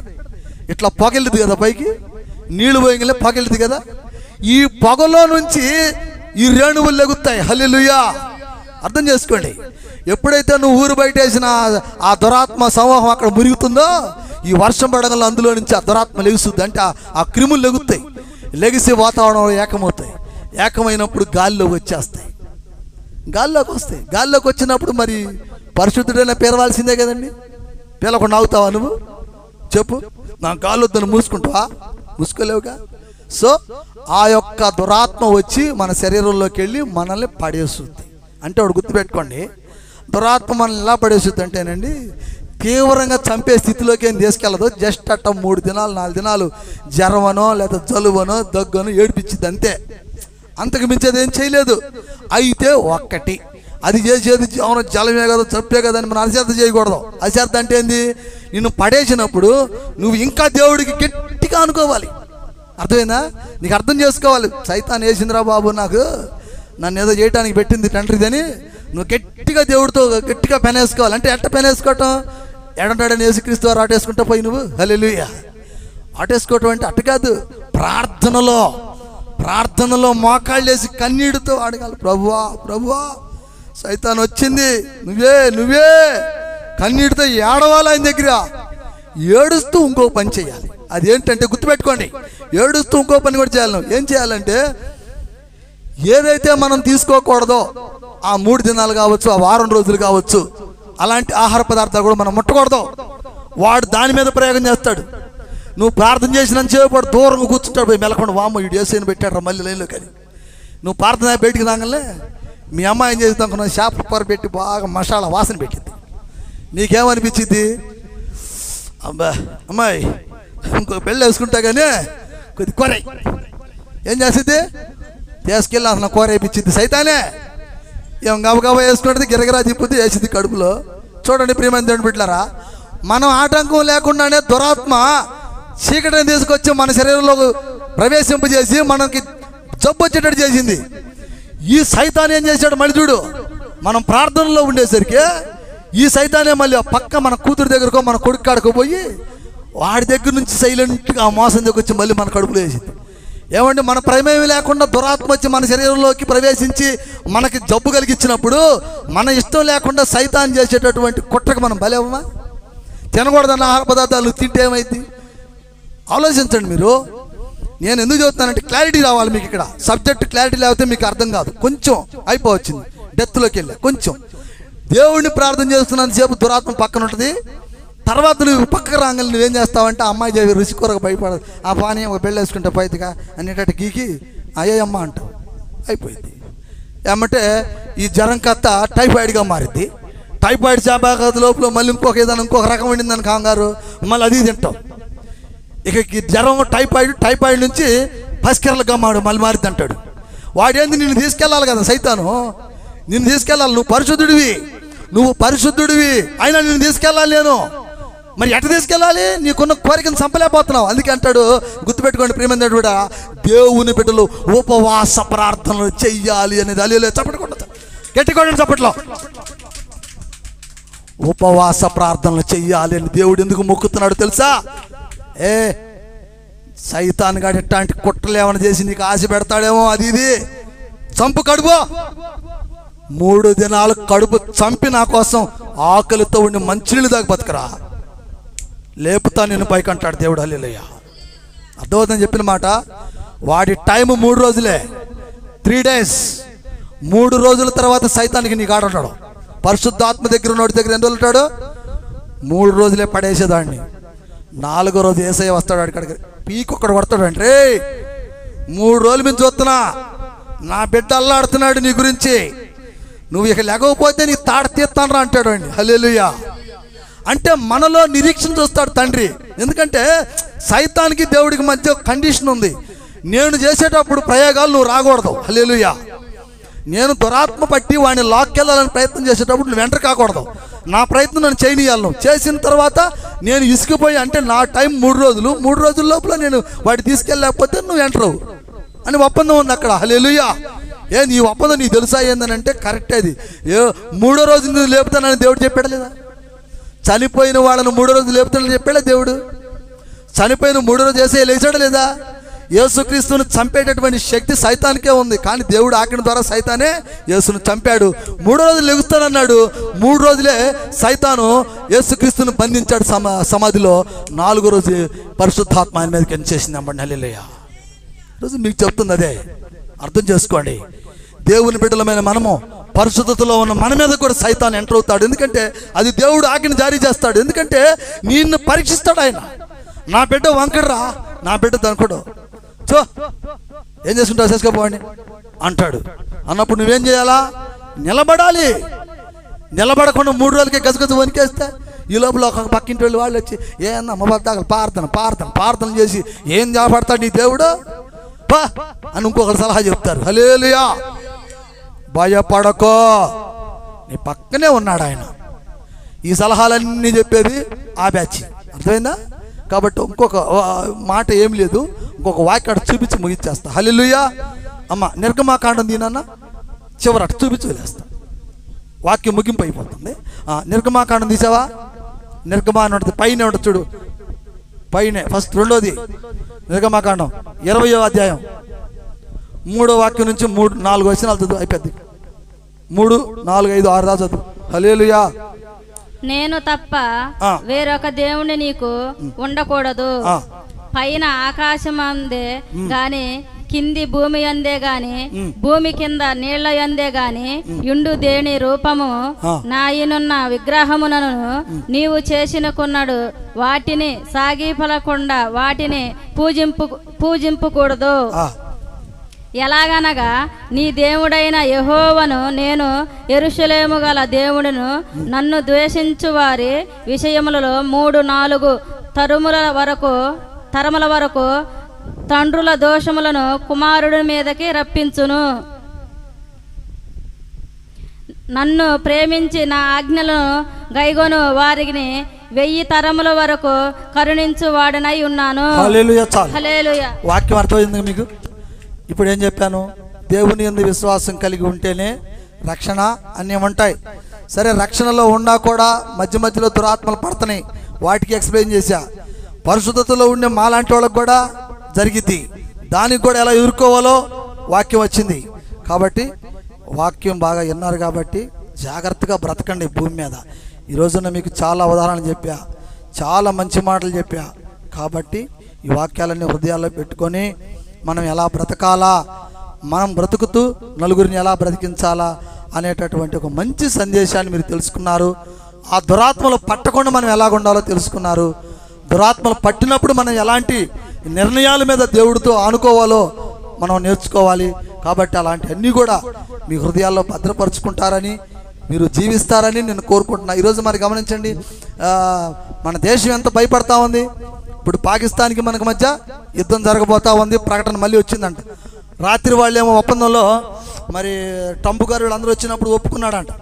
ఇట్లా పొగలిది కదా పైకి, నీళ్లు పోయగానే పొగలిది కదా. ఈ పొగలో నుంచి ఈ రేణువులు లెగుతాయి. హల్లెలూయా. అర్థం చేసుకోండి. ఎప్పుడైతే నువ్వు ఊరు బయట వేసిన ఆ దురాత్మ సమూహం అక్కడ మురుగుతుందో ఈ వర్షం పడగల అందులో నుంచి ఆ దురాత్మ లెగుస్తుంది. అంటే ఆ క్రిములు లెగుతాయి, లెగిసి వాతావరణంలో ఏకమవుతాయి. ఏకమైనప్పుడు గాలిలోకి వచ్చేస్తాయి, గాల్లోకి వస్తాయి. గాల్లోకి వచ్చినప్పుడు మరి పరిశుద్ధుడైనా పేరవాల్సిందే కదండి. పేలకుండా ఆగుతావా నువ్వు? చెప్పు. నా గాలి వద్దని మూసుకుంటావా? మూసుకోలేవుగా. సో ఆ యొక్క దురాత్మ వచ్చి మన శరీరంలోకి వెళ్ళి మనల్ని పడేస్తుంది. అంటే వాడు గుర్తుపెట్టుకోండి, దురాత్మ మనల్ని ఎలా పడేస్తుంది అంటేనండి, తీవ్రంగా చంపే స్థితిలోకి ఏం తీసుకెళ్ళదు. జస్ట్ అట్ట 3 దినాలు 4 దినాలు జ్వరమనో లేదా జలుబనో దగ్గనో ఏడిపించింది అంతే. అంతకు మించేది ఏం చేయలేదు. అయితే ఒక్కటి అది చేసేది జలమే కదా, చంపే కదా అని మనం అశ్రద్ధ చేయకూడదు. అశ్రద్ధ అంటే ఏంది? నిన్ను పడేసినప్పుడు నువ్వు ఇంకా దేవుడికి గట్టిగా అనుకోవాలి. అర్థమైందా? నీకు అర్థం చేసుకోవాలి. సైతాన్ వేసిందిరా బాబు, నాకు నన్ను ఏదో చేయడానికి పెట్టింది తండ్రిదని నువ్వు గట్టిగా దేవుడితో గట్టిగా పెనేసుకోవాలి. అంటే ఎట్ట పెనేసుకోవటం? ఎడంటాడని యేసుక్రీస్తు వారు ఆటేసుకుంటా పోయి నువ్వు. హల్లెలూయా. ఆటేసుకోవటం అంటే అట్ట కాదు, ప్రార్థనలో మోకాళ్ళు వేసి కన్నీటితో అడగాలి, ప్రభువా ప్రభువా సైతాన్ వచ్చింది, నువ్వే కన్నీటితో ఏడవాలి ఆయన దగ్గర. ఏడుస్తూ ఇంకో పని చేయాలి. అదేంటంటే గుర్తుపెట్టుకోండి, ఏడుస్తూ ఇంకో పని కూడా చేయాలి. నువ్వు ఏం చేయాలంటే ఏదైతే మనం తీసుకోకూడదో ఆ 3 దినాలు కావచ్చు, ఆ వారం రోజులు కావచ్చు, అలాంటి ఆహార పదార్థాలు కూడా మనం ముట్టకూడదు. వాడు దాని మీద ప్రయోగం చేస్తాడు. నువ్వు ప్రార్థన చేసినంత చేపడు దూరంగా కూర్చుంటాడు, పోయి మెలకుండా వామ్మ వీడు ఏసైని పెట్టాడు మళ్ళీ లైన్లో. కానీ నువ్వు ప్రార్థన బయటికి రాగానే మీ అమ్మాయి ఏం చేస్తాం అనుకున్నా, చేప కూర పెట్టి బాగా మసాలా వాసన పెట్టింది. నీకేమనిపించింది? అబ్బా అమ్మాయి ఇంకో పెళ్ళి వేసుకుంటా కానీ కొద్ది కూర ఏం చేసింది? తీసుకెళ్ళి అసలు కూర వేయించింది. సైతానే ఏం గబగబా వేసుకుంటుంది, గిరగిరా తిప్పుద్ది, వేసింది కడుపులో. చూడండి ప్రియమైన దేవుని బిడ్డలారా, మనం ఆటంకం లేకుండానే దురాత్మ చీకటిని తీసుకొచ్చి మన శరీరంలో ప్రవేశింపజేసి మనకి జబ్బు వచ్చేటట్టు చేసింది. ఈ సైతాన్ ఏం చేశాడు మళ్ళీ చూడు, మనం ప్రార్థనలో ఉండేసరికి ఈ సైతానే మళ్ళీ పక్క మన కూతురు దగ్గరకో మన కొడుకు కాడకో పోయి వాడి దగ్గర నుంచి సైలెంట్గా ఆ మోసం దగ్గర వచ్చి మళ్ళీ మన కడుపులో వేసింది. ఏమంటే మన ప్రమేయం లేకుండా దురాత్మ వచ్చి మన శరీరంలోకి ప్రవేశించి మనకి జబ్బు కలిగించినప్పుడు మన ఇష్టం లేకుండా సైతాన్ చేసేటటువంటి కుట్రకు మనం బలేవమ్మా. తినకూడదన్న ఆహార పదార్థాలు తింటే ఏమైంది ఆలోచించండి మీరు. నేను ఎందుకు చెబుతున్నానంటే క్లారిటీ రావాలి మీకు. ఇక్కడ సబ్జెక్ట్ క్లారిటీ లేకపోతే మీకు అర్థం కాదు. కొంచెం అయిపోవచ్చింది, డెత్లోకి వెళ్ళా. కొంచెం దేవుడిని ప్రార్థన చేస్తున్నంతసేపు దురాత్మ పక్కన ఉంటుంది. తర్వాత నువ్వు పక్కకు రాగానే నువ్వేం చేస్తావంటే అమ్మాయి చేసి రుచి కూరకు భయపడదు, ఆ పానీ ఒక పెళ్ళి వేసుకుంటే పైతిగా అనేటట్టు గీకి అయ్యమ్మ అంటావు, అయిపోయింది. ఏమంటే ఈ జ్వరం కత్త టైఫాయిడ్గా మారింది. టైఫాయిడ్ చేప లోపల మళ్ళీ ఇంకొక రకం వండిందని కంగారు, మళ్ళీ అది తింటాం. ఇక జ్వరం టైఫాయిడ్ నుంచి పసికెరల గమ్మాడు మళ్ళీ మారిద్ది అంటాడు. వాడేంది నిన్ను తీసుకెళ్ళాలి కదా సైతాను, నిన్ను తీసుకెళ్ళాలి. నువ్వు పరిశుద్ధుడివి అయినా నిన్ను తీసుకెళ్ళాలి నేను. మరి ఎట్ట తీసుకెళ్ళాలి? నీకున్న కోరికను చంపలేకపోతున్నావు. అందుకే అంటాడు, గుర్తుపెట్టుకోండి ప్రియమైన కూడా, దేవుని బిడ్డలు ఉపవాస ప్రార్థనలు చెయ్యాలి అనేది. అల్లు చప్పట్టుకుంటా, గట్టికోండి చప్పట్లో. ఉపవాస ప్రార్థనలు చెయ్యాలి అని దేవుడు ఎందుకు మొక్కుతున్నాడు తెలుసా? సైతాన్ గాడు ఎట్లాంటి కుట్రలు ఏమైనా చేసి నీకు ఆశ పెడతాడేమో, అది ఇది చంపు కడుపు. 3 దినాలు కడుపు చంపి నా కోసం ఆకలితో ఉండి మంచినీళ్ళు దాకా బతకరా, లేపుతా నేను పైకి అంటాడు దేవుడు. హల్లెలూయా. అర్థమవుతుందని చెప్పిన మాట. వాడి టైం 3 రోజులే, 3 days. 3 రోజుల తర్వాత సైతానికి నీకు ఆడుంటాడు. పరిశుద్ధాత్మ దగ్గర ఉన్నోడి దగ్గర ఎన్ని రోజులు ఉంటాడు? 3 రోజులే పడేసేదాన్ని. 4వ రోజు యేసయ్య వస్తాడు, అక్కడికి పీకొక్కడు కొడతాడు. అంటే 3 రోజుల నుంచి చూస్తున్నా, నా బిడ్డ అల్లాడుతున్నాడు నీ గురించి, నువ్వు ఇక లేకపోతే నీ తాడ తీస్తాను రా అంటాడు అండి. హల్లెలూయా. అంటే మనలో నిరీక్షణ చూస్తాడు తండ్రి. ఎందుకంటే సైతానికి దేవుడికి మధ్య కండిషన్ ఉంది. నేను చేసేటప్పుడు ప్రయోగాలు నువ్వు రాకూడదు. హల్లెలూయా. నేను దురాత్మ పట్టి వాడిని లాక్కెళ్ళాలని ప్రయత్నం చేసేటప్పుడు నువ్వు ఎంటర్ కాకూడదు. నా ప్రయత్నం నేను చేయనియాలను. చేసిన తర్వాత నేను ఇసుకుపోయి, అంటే నా టైం 3 రోజులు, 3 రోజుల లోపల నేను వాడిని తీసుకెళ్ళలేకపోతే నువ్వు ఎంటర్ అవ్వు అని ఒప్పందం ఉంది అక్కడ. హల్లెలూయా. నీ ఒప్పందం నీకు తెలుసా ఏందనంటే కరెక్ట్. అది 3వ రోజు నువ్వు లేపుతానని దేవుడు చెప్పాడు లేదా? చనిపోయిన వాళ్ళను 3వ రోజు లేపుతానని చెప్పాడా దేవుడు? చనిపోయిన 3వ రోజు చేసే లేచాడా లేదా? యేసుక్రీస్తుని చంపేటటువంటి శక్తి సైతానికే ఉంది, కానీ దేవుడు ఆజ్ఞ ద్వారా సైతానే యేసును చంపాడు. 3వ రోజు లెగుస్తానన్నాడు. 3 రోజులే సైతాను యేసుక్రీస్తుని బంధించాడు సమాధిలో. 4వ రోజు పరిశుద్ధాత్మ ఆయన మీదకి ఎంచేసింది అమ్మండి. హల్లెలూయా. రోజు మీకు చెప్తుంది అదే. అర్థం చేసుకోండి. దేవుని బిడ్డలమైన మనము పరిశుద్ధతలో ఉన్న మన మీద కూడా సైతాన్ ఎంటర్ అవుతాడు. ఎందుకంటే అది దేవుడు ఆజ్ఞను జారీ చేస్తాడు. ఎందుకంటే నిన్ను పరీక్షిస్తాడు ఆయన. నా బిడ్డ వంకడరా, నా బిడ్డ దనుకోడు, చో ఏం చేసుకుంటావు చేసుకోపోండి అంటాడు. అన్నప్పుడు నువ్వేం చేయాలా? నిలబడాలి. నిలబడకుండా 3 రోజులకే గజగజ వణికేస్తే ఈ లోపల ఒక పక్కింటి వాళ్ళు వచ్చి ఏందా మొబద్దాగలు ప్రార్థన చేసి ఏం చేపడతాడు నీ దేవుడు పా అని ఇంకొకరు సలహా చెప్తారు. హల్లెలూయా. భయపడకో, నీ పక్కనే ఉన్నాడు ఆయన. ఈ సలహాలన్నీ చెప్పేది ఆ బ్యాచ్. అర్థమైందా? కాబట్టి ఇంకొక మాట ఏం లేదు, ఇంకొక వాక్యం చూపించి ముగిచ్చేస్తా. హల్లెలూయా. అమ్మ నిర్గమాకాండం దీనన్న చివరి అటు చూపించి వదిలేస్తా. వాక్యం ముగింపు అయిపోతుంది. నిర్గమాకాండం తీసావా? నిర్గమా అని ఉంటుంది, పైన ఉంటుంది చూడు, పైనే ఫస్ట్ 2వది నిర్గమాకాండం 20వ అధ్యాయం 3వ వాక్యం నుంచి 3-4 వచనాలు చదువు. అయిపోద్ది. 3, 4, 5, 6 దాకా చదువు. హల్లెలూయా.
నేను తప్ప వేరొక దేవుని నీకు ఉండకూడదు. పైన ఆకాశం అందే గాని కింది భూమి అందే గాని భూమి కింద నీళ్ల అందే గాని యుండు దేని రూపము నాయనున్న విగ్రహమునను నీవు చేసిన కొన్నాడు వాటిని సాగిపలకుండా వాటిని పూజింపకూడదు. ఎలాగనగా నీ దేవుడైన యెహోవాను నేను యెరూషలేము గల దేవుడును నన్ను ద్వేషించు వారి విషయములలో 3-4 తరముల వరకు తండ్రుల దోషములను కుమారుడి మీదకి రప్పించును. నన్ను ప్రేమించి నా ఆజ్ఞలను గైగొను వారిని 1000 తరముల వరకు కరుణించు వాడనై ఉన్నాను.
హల్లెలూయా.
హల్లెలూయా.
వాక్యం అర్థమైంది మీకు? ఇప్పుడు ఏం చెప్పాను? దేవుని యందు విశ్వాసం కలిగి ఉంటేనే రక్షణ అన్నీ ఉంటాయి. సరే, రక్షణలో ఉన్నా కూడా మధ్య మధ్యలో దురాత్మలు పడుతున్నాయి, వాటికి ఎక్స్ప్లెయిన్ చేశా. పరిశుద్ధతలో ఉండే మాలాంటి వాళ్ళకి కూడా జరిగిద్ది. దానికి కూడా ఎలా ఎదుర్కోవాలో వాక్యం వచ్చింది. కాబట్టి వాక్యం బాగా విన్నారు కాబట్టి జాగ్రత్తగా బ్రతకండి భూమి మీద. ఈ రోజున మీకు చాలా ఉదాహరణలు చెప్పా, చాలా మంచి మాటలు చెప్పా. కాబట్టి ఈ వాక్యాలన్నీ హృదయాల్లో పెట్టుకొని మనం ఎలా బ్రతకాలా, మనం బ్రతుకుతూ నలుగురిని ఎలా బ్రతికించాలా అనేటటువంటి ఒక మంచి సందేశాన్ని మీరు తెలుసుకున్నారు. ఆ దురాత్మలు పట్టకుండా మనం ఎలాగుండాలో తెలుసుకున్నారు. దురాత్మలు పట్టినప్పుడు మనం ఎలాంటి నిర్ణయాల మీద దేవుడితో ఆనుకోవాలో మనం నేర్చుకోవాలి. కాబట్టి అలాంటి అన్నీ కూడా మీ హృదయాల్లో భద్రపరుచుకుంటారని, మీరు జీవిస్తారని నేను కోరుకుంటున్నా. ఈరోజు మరి గమనించండి, మన దేశం ఎంత భయపడతా ఉంది. ఇప్పుడు పాకిస్తాన్కి మనకు మధ్య యుద్ధం జరగబోతా ఉంది, ప్రకటన మళ్ళీ వచ్చిందంట. రాత్రి వాళ్ళేమో ఒప్పందంలో మరి ట్రంప్ గారు వీళ్ళందరూ వచ్చినప్పుడు ఒప్పుకున్నాడంట.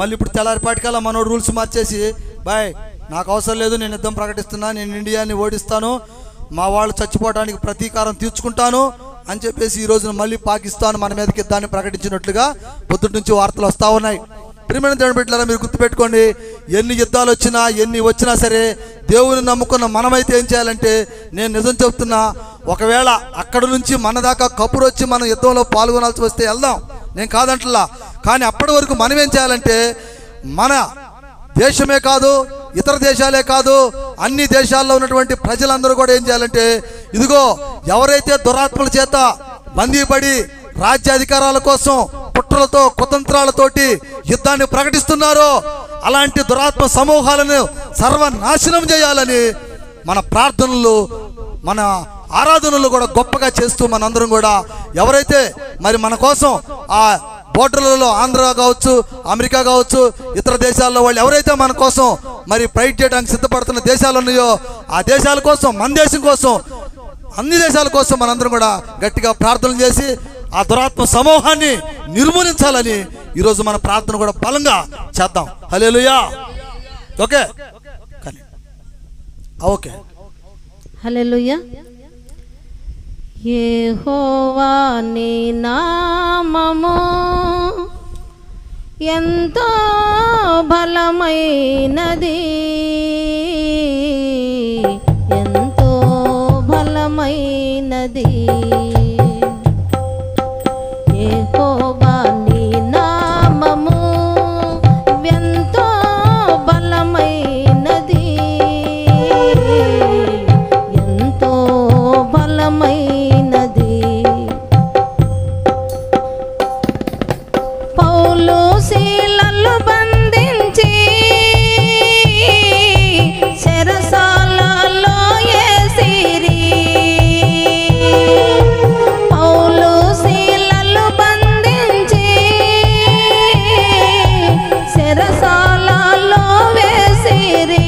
మళ్ళీ ఇప్పుడు తెల్లారిపాటికల్లా మనోడు రూల్స్ మార్చేసి, బాయ్ నాకు అవసరం లేదు, నేను యుద్ధం ప్రకటిస్తున్నా, నేను ఇండియాని ఓడిస్తాను, మా వాళ్ళు చచ్చిపోవడానికి ప్రతీకారం తీర్చుకుంటాను అని చెప్పేసి ఈ రోజున మళ్ళీ పాకిస్తాన్ మన మీదకి యుద్ధాన్ని ప్రకటించినట్లుగా పొద్దుటి నుంచి వార్తలు వస్తూ ఉన్నాయి. ప్రియమైన దేవుని బిడ్డలారా, మీరు గుర్తుపెట్టుకోండి, ఎన్ని యుద్ధాలు వచ్చినా ఎన్ని వచ్చినా సరే దేవుని నమ్ముకున్న మనమైతే ఏం చేయాలంటే, నేను నిజం చెప్తున్నా, ఒకవేళ అక్కడ నుంచి మన దాకా కబురు వచ్చి మనం యుద్ధంలో పాల్గొనాల్సి వస్తే వెళ్దాం, నేను కాదంటలా. కానీ అప్పటి వరకు మనం ఏం చేయాలంటే, మన దేశమే కాదు, ఇతర దేశాలే కాదు, అన్ని దేశాల్లో ఉన్నటువంటి ప్రజలందరూ కూడా ఏం చేయాలంటే, ఇదిగో ఎవరైతే దురాత్మల చేత బందీపడి రాజ్యాధికారాల కోసం కుట్రలతో కుతంత్రాలతోటి యుద్ధాన్ని ప్రకటిస్తున్నారో అలాంటి దురాత్మ సమూహాలను సర్వనాశనం చేయాలని మన ప్రార్థనలు, మన ఆరాధనలు కూడా గొప్పగా చేస్తూ మనందరం కూడా ఎవరైతే మరి మన కోసం ఆ బోర్డర్లలో ఆంధ్ర కావచ్చు, అమెరికా కావచ్చు, ఇతర దేశాల్లో వాళ్ళు ఎవరైతే మన కోసం మరి ఫైట్ చేయడానికి సిద్ధపడుతున్న దేశాలు ఉన్నాయో ఆ దేశాల కోసం, మన దేశం కోసం, అన్ని దేశాల కోసం మనందరం కూడా గట్టిగా ప్రార్థనలు చేసి ఆ దురాత్మ సమూహాన్ని నిర్మూలించాలని ఈరోజు మన ప్రార్థన కూడా బలంగా చేద్దాం. హల్లెలూయా. ఓకే ఓకే
హల్లెలూయా. యెహోవా నీ నామము ఎంతో బలమైనది, ఎంతో బలమైనది. యెహోవా నీ నామము ఎంతో బలమైనది, ఎంతో బలమైనది. పౌలు శీలలు బంధించి చెరసాలలో యేసిరి. పౌలు శీలలు బంధించి చెరసాలలో వేసిరి.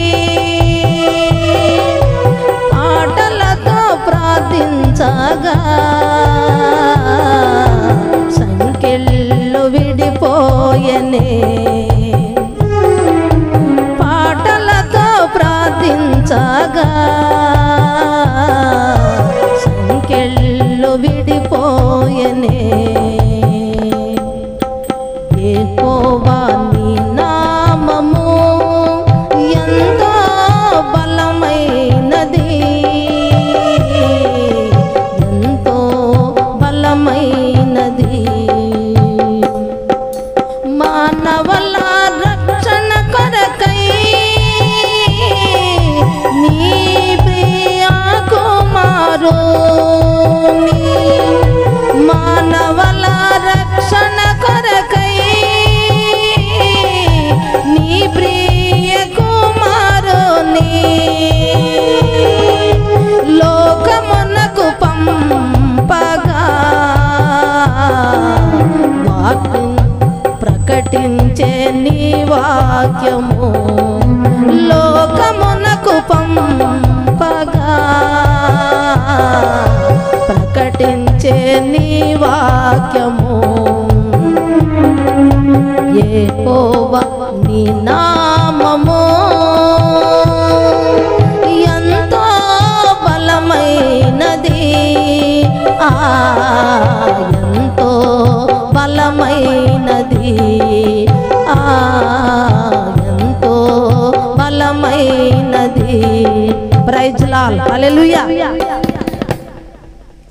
పాటలతో ప్రార్థించగా సంకెళ్ళు విడిపోయనే. పాటలతో ప్రార్థించగా సంకెళ్ళు విడిపోయనే. యెహోవా నీ నామము ఎంతో బలమైనది, ఎంతో బలమైనది. మానవుల రక్షణ కొరకై నీ ప్రియ కుమారుని, మానవుల రక్షణ కొరకై నీ ప్రియ కుమారుని లోకమునకు పంపగా ప్రకటించే నీ వాక్యము. లోకమునకు పంపగా ప్రకటించే నీ వాక్యము. యెహోవా నీ నామము ఎంతో బలమైనది, ఎంతో బలమైనది, ఎంతో బలమైనది. Praise Lord. హల్లెలూయా.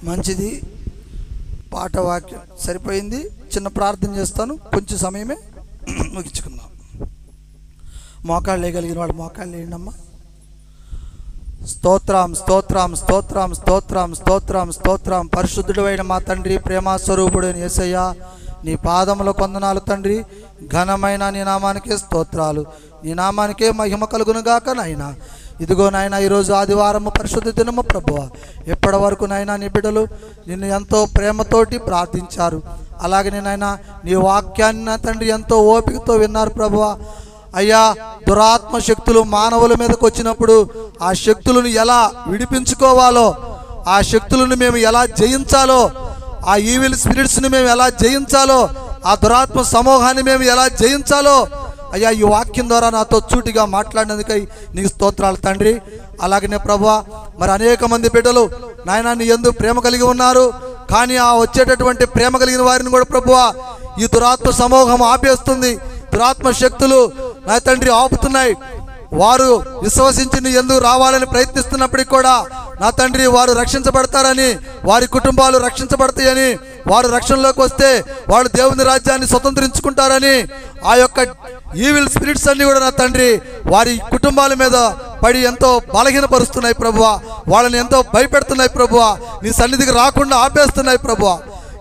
మంచిది. పాట వాక్యం సరిపోయింది. చిన్న ప్రార్థన చేస్తాను, కొంచెం సమయమే ముగించుకుందాం. మోకాళ్ళు వేయగలిగిన వాడు మోకాళ్ళు వేయండమ్మా. స్తోత్రం స్తోత్రం స్తోత్రం స్తోత్రం స్తోత్రం స్తోత్రం. పరిశుద్ధుడైన మా తండ్రి, ప్రేమస్వరూపుడైన యేసయ్య, నీ పాదముల కొందనాలు తండ్రి. ఘనమైన నీ నామానికే స్తోత్రాలు, నీ నామానికే మహిమ కలుగునుగాక నాయనా. ఇదిగో నాయన, ఈరోజు ఆదివారము పరిశుద్ధ దినము ప్రభువా. ఎప్పటి వరకు నాయన నీ బిడ్డలు నిన్ను ఎంతో ప్రేమతోటి ప్రార్థించారు. అలాగే నాయన నీ వాక్యాన్ని నా తండ్రి ఎంతో ఓపికతో విన్నారు ప్రభువా. అయ్యా, దురాత్మ శక్తులు మానవుల మీదకి వచ్చినప్పుడు ఆ శక్తులను ఎలా విడిపించుకోవాలో, ఆ శక్తులను మేము ఎలా జయించాలో, ఆ ఈవిల్ స్పిరిట్స్ని మేము ఎలా జయించాలో, ఆ దురాత్మ సమూహాన్ని మేము ఎలా జయించాలో అయ్యా ఈ వాక్యం ద్వారా నాతో చూటిగా మాట్లాడినందుకై నీకు స్తోత్రాలు తండ్రి. అలాగనే ప్రభువా, మరి అనేక మంది బిడ్డలు నాయన నీ యందు ప్రేమ కలిగి ఉన్నారు. కానీ ఆ వచ్చేటటువంటి ప్రేమ కలిగిన వారిని కూడా ప్రభువా ఈ దురాత్మ సమూహం ఆపేస్తుంది. దురాత్మ శక్తులు నా తండ్రి ఆపుతున్నాయి. వారు విశ్వసించి నీ యందు రావాలని ప్రయత్నిస్తున్నప్పటికీ కూడా నా తండ్రి వారు రక్షించబడతారని, వారి కుటుంబాలు రక్షించబడతాయని, వారు రక్షణలోకి వస్తే వాళ్ళు దేవుని రాజ్యాన్ని స్వతంత్రించుకుంటారని ఆ యొక్క ఈవిల్ స్పిరిట్స్ అన్ని కూడా నా తండ్రి వారి కుటుంబాల మీద పడి ఎంతో బలహీనపరుస్తున్నాయి ప్రభువా. వాళ్ళని ఎంతో భయపెడుతున్నాయి ప్రభువా. నీ సన్నిధికి రాకుండా ఆపేస్తున్నాయి ప్రభువా.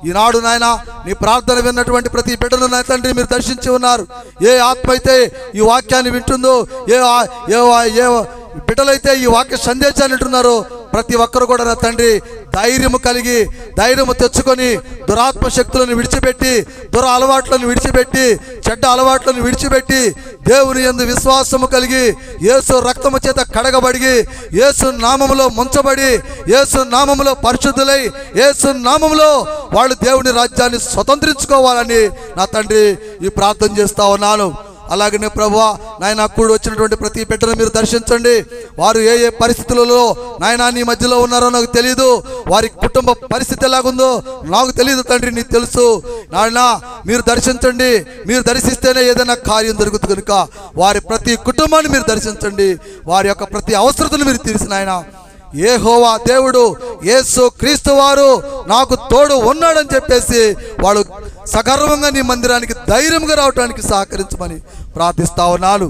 ఈనాడు నాయన నీ ప్రార్థన విన్నటువంటి ప్రతి బిడ్డను నా తండ్రి మీరు దర్శించి ఉన్నారు. ఏ ఆత్మ అయితే ఈ వాక్యాన్ని వింటుందో, ఏ బిడ్డలైతే ఈ వాక్య సందేశాన్ని వింటున్నారో ప్రతి ఒక్కరు కూడా నా తండ్రి ధైర్యము కలిగి ధైర్యము తెచ్చుకొని దురాత్మ శక్తులను విడిచిపెట్టి అలవాట్లను విడిచిపెట్టి చెడ్డ అలవాట్లను విడిచిపెట్టి దేవుని యందు విశ్వాసము కలిగి యేసు రక్తము చేత కడగబడి యేసు నామములో ముంచబడి యేసు నామములో పరిశుద్ధులై యేసు నామములో వాళ్ళు దేవుని రాజ్యాన్ని స్వతంత్రించుకోవాలని నా తండ్రి ఈ ప్రార్థన చేస్తా ఉన్నాను. అలాగనే ప్రభువా నాయన కూడి వచ్చినటువంటి ప్రతి బిడ్డను మీరు దర్శించండి. వారు ఏ ఏ పరిస్థితులలో నాయన నీ మధ్యలో ఉన్నారో నాకు తెలియదు, వారి కుటుంబ పరిస్థితి ఎలాగుందో నాకు తెలియదు తండ్రి, నీకు తెలుసు నాయన. మీరు దర్శించండి, మీరు దర్శిస్తేనే ఏదైనా కార్యం జరుగుతుంది కనుక వారి ప్రతి కుటుంబాన్ని మీరు దర్శించండి, వారి యొక్క ప్రతి అవసరతను మీరు తీర్చిన ఆయన యెహోవా దేవుడు యేసు క్రీస్తు వారు నాకు తోడు ఉన్నాడని చెప్పేసి వాళ్ళు సగర్వంగా నీ మందిరానికి ధైర్యంగా రావడానికి సహకరించమని ప్రార్థిస్తా ఉన్నాను.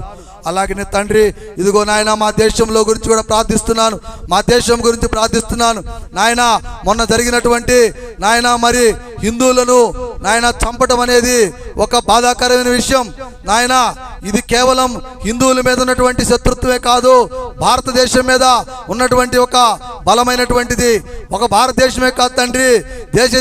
అలాగనే తండ్రి ఇదిగో నాయన మా దేశంలో గురించి కూడా ప్రార్థిస్తున్నాను, మా దేశం గురించి ప్రార్థిస్తున్నాను నాయన. మొన్న జరిగినటువంటి నాయన మరి హిందువులను నాయన చంపటం అనేది ఒక బాధాకరమైన విషయం నాయన. ఇది కేవలం హిందువుల మీద ఉన్నటువంటి శత్రుత్వమే కాదు, భారతదేశం మీద ఉన్నటువంటి ఒక బలమైనటువంటిది. ఒక భారతదేశమే కాదు తండ్రి,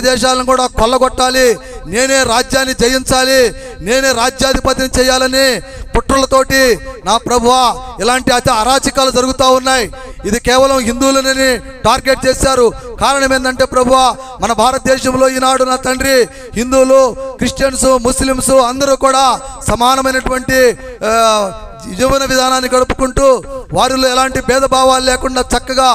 దేశాలను కూడా కొల్లగొట్టాలి, నేనే రాజ్యాన్ని జయించాలి, నేనే రాజ్యాధిపతిని చేయాలని పుట్రలతోటి నా ప్రభువా ఇలాంటి అరాచకాలు జరుగుతూ ఉన్నాయి. ఇది కేవలం హిందువులని టార్గెట్ చేశారు. కారణం ఏంటంటే ప్రభువా మన భారతదేశంలో ఈనాడు నా తండ్రి హిందువులు, క్రిస్టియన్స్, ముస్లిమ్స్ అందరూ కూడా సమానమైనటువంటి జీవన విధానాన్ని గడుపుకుంటూ వారిలో ఎలాంటి భేదభావాలు లేకుండా చక్కగా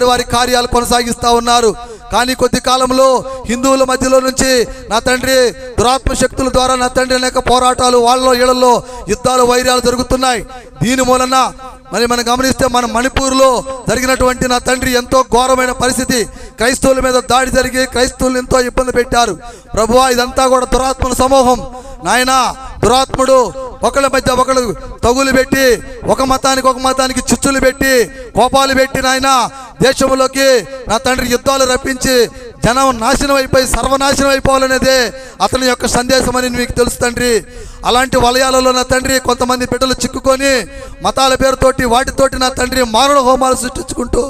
వారి కార్యాలు కొనసాగిస్తూ ఉన్నారు. కానీ కొద్ది కాలంలో హిందువుల మధ్యలో నుంచి నా తండ్రి దురాత్మ శక్తుల ద్వారా నా తండ్రి అనేక పోరాటాలు, వాళ్ళలో ఈళ్ళల్లో యుద్ధాలు, వైర్యాలు జరుగుతున్నాయి. దీని మూలన మనం గమనిస్తే మన మణిపూర్లో జరిగినటువంటి నా తండ్రి ఎంతో ఘోరమైన పరిస్థితి, క్రైస్తవుల మీద దాడి జరిగి క్రైస్తవులు ఎంతో ఇబ్బంది పెట్టారు. ప్రభువా ఇదంతా కూడా దురాత్మల సమూహం నాయన. దురాత్ముడు ఒకళ్ళ మధ్య ఒకళ్ళు తగులు పెట్టి ఒక మతానికి చిచ్చులు పెట్టి కోపాలు పెట్టి నాయన దేశంలోకి నా తండ్రి యుద్ధాలు రప్పించి జనం నాశనం అయిపోయి సర్వనాశనం అయిపోవాలనేదే అతని యొక్క సందేశం అని మీకు తెలుసు తండ్రి. అలాంటి వలయాలలో నా తండ్రి కొంతమంది బిడ్డలు చిక్కుకొని మతాల పేరుతోటి వాటితోటి నా తండ్రి మారణ హోమాలు సృష్టించుకుంటూ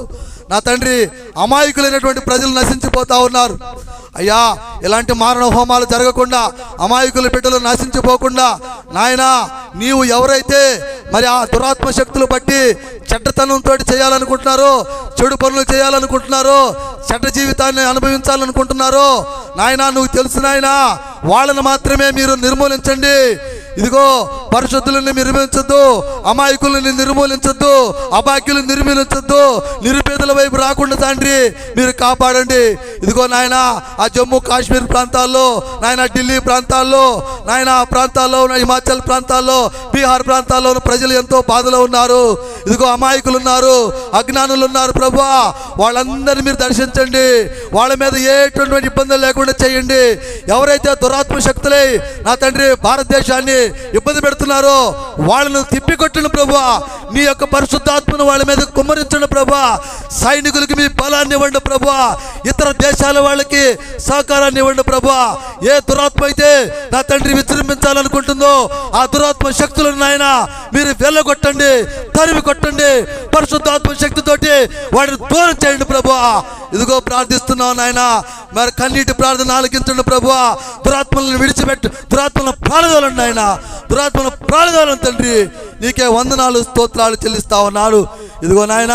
నా తండ్రి అమాయకులైనటువంటి ప్రజలు నశించిపోతా ఉన్నారు. అయ్యా ఇలాంటి మారణ హోమాలు జరగకుండా, అమాయకుల బిడ్డలు నశించిపోకుండా నాయన నీవు ఎవరైతే మరి ఆ దురాత్మ శక్తులు బట్టి చెడ్డతనంతో చేయాలనుకుంటున్నారో, చెడు పనులు చేయాలనుకుంటున్నారో, చెడ్డ జీవితాన్ని అనుభవించాలనుకుంటున్నారో నాయన నువ్వు తెలుసు నాయన, వాళ్ళని మాత్రమే మీరు నిర్మూలించండి. ఇదిగో పరిశుద్ధులను నిర్మించొద్దు, అమాయకులను నిర్మూలించొద్దు, అభాగ్యులను నిర్మూలించొద్దు, నిరుపేదల వైపు రాకుండా తండ్రి మీరు కాపాడండి. ఇదిగో నాయన ఆ జమ్మూ కాశ్మీర్ ప్రాంతాల్లో నాయన, ఢిల్లీ ప్రాంతాల్లో నాయన, ఆ ప్రాంతాల్లో ఉన్న హిమాచల్ ప్రాంతాల్లో, బీహార్ ప్రాంతాల్లో ఉన్న ప్రజలు ఎంతో బాధలో ఉన్నారు. ఇదిగో అమాయకులు ఉన్నారు, అజ్ఞానులు ఉన్నారు. ప్రభువా వాళ్ళందరినీ మీరు దర్శించండి, వాళ్ళ మీద ఎటువంటి ఇబ్బందులు లేకుండా చేయండి. ఎవరైతే దురాత్మ శక్తులై నా తండ్రి భారతదేశాన్ని ఇబ్బంది పెడుతున్నారో వాళ్ళను తిప్పికొట్టండి ప్రభువా. మీ యొక్క పరిశుద్ధాత్మను వాళ్ళ మీద కుమ్మరించండి ప్రభువా. సైనికులకి మీ బలాన్ని ఇవ్వండి ప్రభువా. ఇతర దేశాల వాళ్ళకి సహకారాన్ని ఇవ్వండి ప్రభువా. ఏ దురాత్మ అయితే నా తండ్రి విజృంభించాలనుకుంటుందో ఆ దురాత్మ శక్తులను నాయన మీరు వెళ్ళగొట్టండి, తరిమి కొట్టండి. పరిశుద్ధాత్మ శక్తితోటి వాడిని దూరం చేయండి ప్రభువా. ఇదిగో ప్రార్థిస్తున్నావు నాయన, మరి కన్నీటి ప్రార్థన ఆలకించండి ప్రభువా. దురాత్మలను విడిచిపెట్టు, దురాత్మలను ప్రాణగాలను నాయన, దురాత్మలను ప్రాణగాలను తండ్రి నీకే వందనాలు స్తోత్రాలు చెల్లిస్తా ఉన్నాడు. ఇదిగో నాయన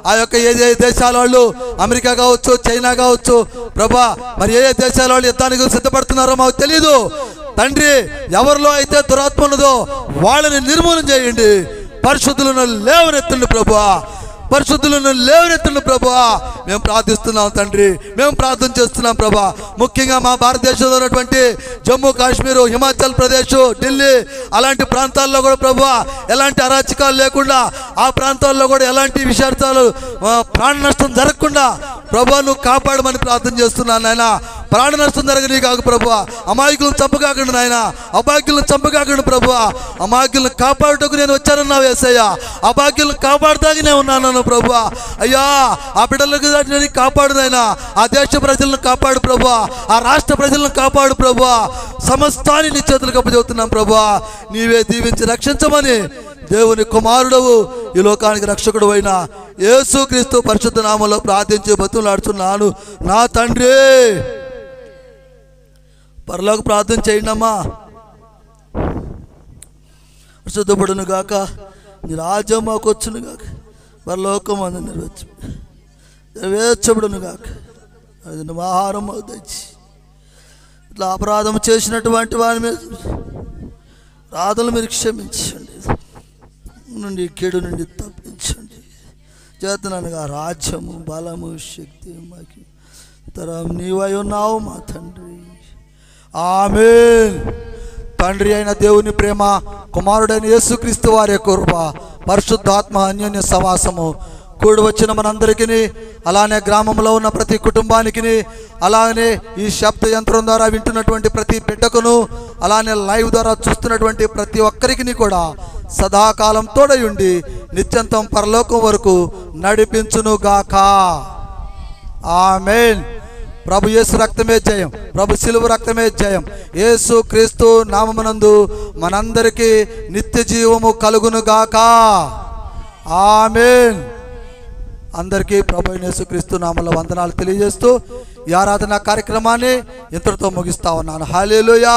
ఆ యొక్క ఏ దేశాల వాళ్ళు, అమెరికా కావచ్చు, చైనా కావచ్చు ప్రభా, మరి ఏ దేశాల వాళ్ళు యుద్ధానికి సిద్ధపడుతున్నారో మాకు తెలియదు తండ్రి. ఎవరిలో అయితే దురాత్మ ఉన్నదో వాళ్ళని నిర్మూలన చేయండి. పరిశుద్ధులను లేవనెత్తండి ప్రభువా, పరిశుద్ధులను లేవనెత్తండి ప్రభువా. మేము ప్రార్థిస్తున్నాం తండ్రి, మేము ప్రార్థన చేస్తున్నాం ప్రభా. ముఖ్యంగా మా భారతదేశంలో ఉన్నటువంటి జమ్మూ కాశ్మీరు, హిమాచల్ ప్రదేశ్, ఢిల్లీ అలాంటి ప్రాంతాల్లో కూడా ప్రభువా ఎలాంటి అరాచకాలు లేకుండా, ఆ ప్రాంతాల్లో కూడా ఎలాంటి విషయాలు ప్రాణ నష్టం జరగకుండా ప్రభువా నువ్వు కాపాడమని ప్రార్థన చేస్తున్నాను నాయన. ప్రాణ నష్టం జరగని కాకు ప్రభువా, అమాయకులను చంపకాకండి నాయన, అభాగ్యులను చంపకాకండి ప్రభువా. అమాయకులను కాపాడుటకు నేను వచ్చానన్నావు యేసయ్య, అభాగ్యులను కాపాడుతాగానే ఉన్నాను ప్రభువా. అయ్యా ఆ బిడ్డలకు నేను కాపాడు నాయన, ఆ దేశ ప్రజలను కాపాడు ప్రభువా, ఆ రాష్ట్ర ప్రజలను కాపాడు ప్రభువా. సమస్తాన్ని నీ చేతులకు అప్పచెబుతున్నాం ప్రభువా. నీవే దీవించి రక్షించమని దేవుని కుమారుడవు, ఈ లోకానికి రక్షకుడు అయిన యేసుక్రీస్తు పరిశుద్ధ నామములో ప్రార్థించి బతుకులాడుతున్నాను నా తండ్రి. పరలోక ప్రార్థన చేయండి అమ్మా. పరిశుద్ధపడును గాక, నీ రాజ్యం మాకు వచ్చును గాక, పరలోకం అందు నెరవేర్చబడును గాక, అది నువ్వు ఆహారం తెచ్చి ఇట్లా అపరాధం చేసినటువంటి వారి మీద రాధలు మీరు క్షమించండి, నుండి కీడు నుండి తప్పించండి. చేతనగా రాజ్యము, బలము, శక్తి మాకు తరం నీవై ఉన్నావు మా తండ్రి. ఆమేన్. తండ్రి అయిన దేవుని ప్రేమ, కుమారుడైన యేసుక్రీస్తు వారి కృప, పరిశుద్ధాత్మ అన్యోన్య సవాసము కూడి వచ్చిన మనందరికీ, అలానే గ్రామంలో ఉన్న ప్రతి కుటుంబానికి, అలానే ఈ శబ్ద యంత్రం ద్వారా వింటున్నటువంటి ప్రతి బిడ్డకును, అలానే లైవ్ ద్వారా చూస్తున్నటువంటి ప్రతి ఒక్కరికి కూడా సదాకాలం తోడై ఉండి నిత్యంతం పరలోకం వరకు నడిపించునుగాక. ఆమేన్. ప్రభు యేసు రక్తమే జయం, ప్రభు శిలువ రక్తమే జయం. యేసు క్రీస్తు నామమునందు మనందరికీ నిత్య జీవము కలుగునుగాక. ఆమేన్. అందరికీ ప్రభు యేసుక్రీస్తు నామములో వందనాలు తెలియజేస్తూ ఈ ఆరాధన కార్యక్రమాన్ని ఇంతటితో ముగిస్తా ఉన్నాను. హల్లెలూయా.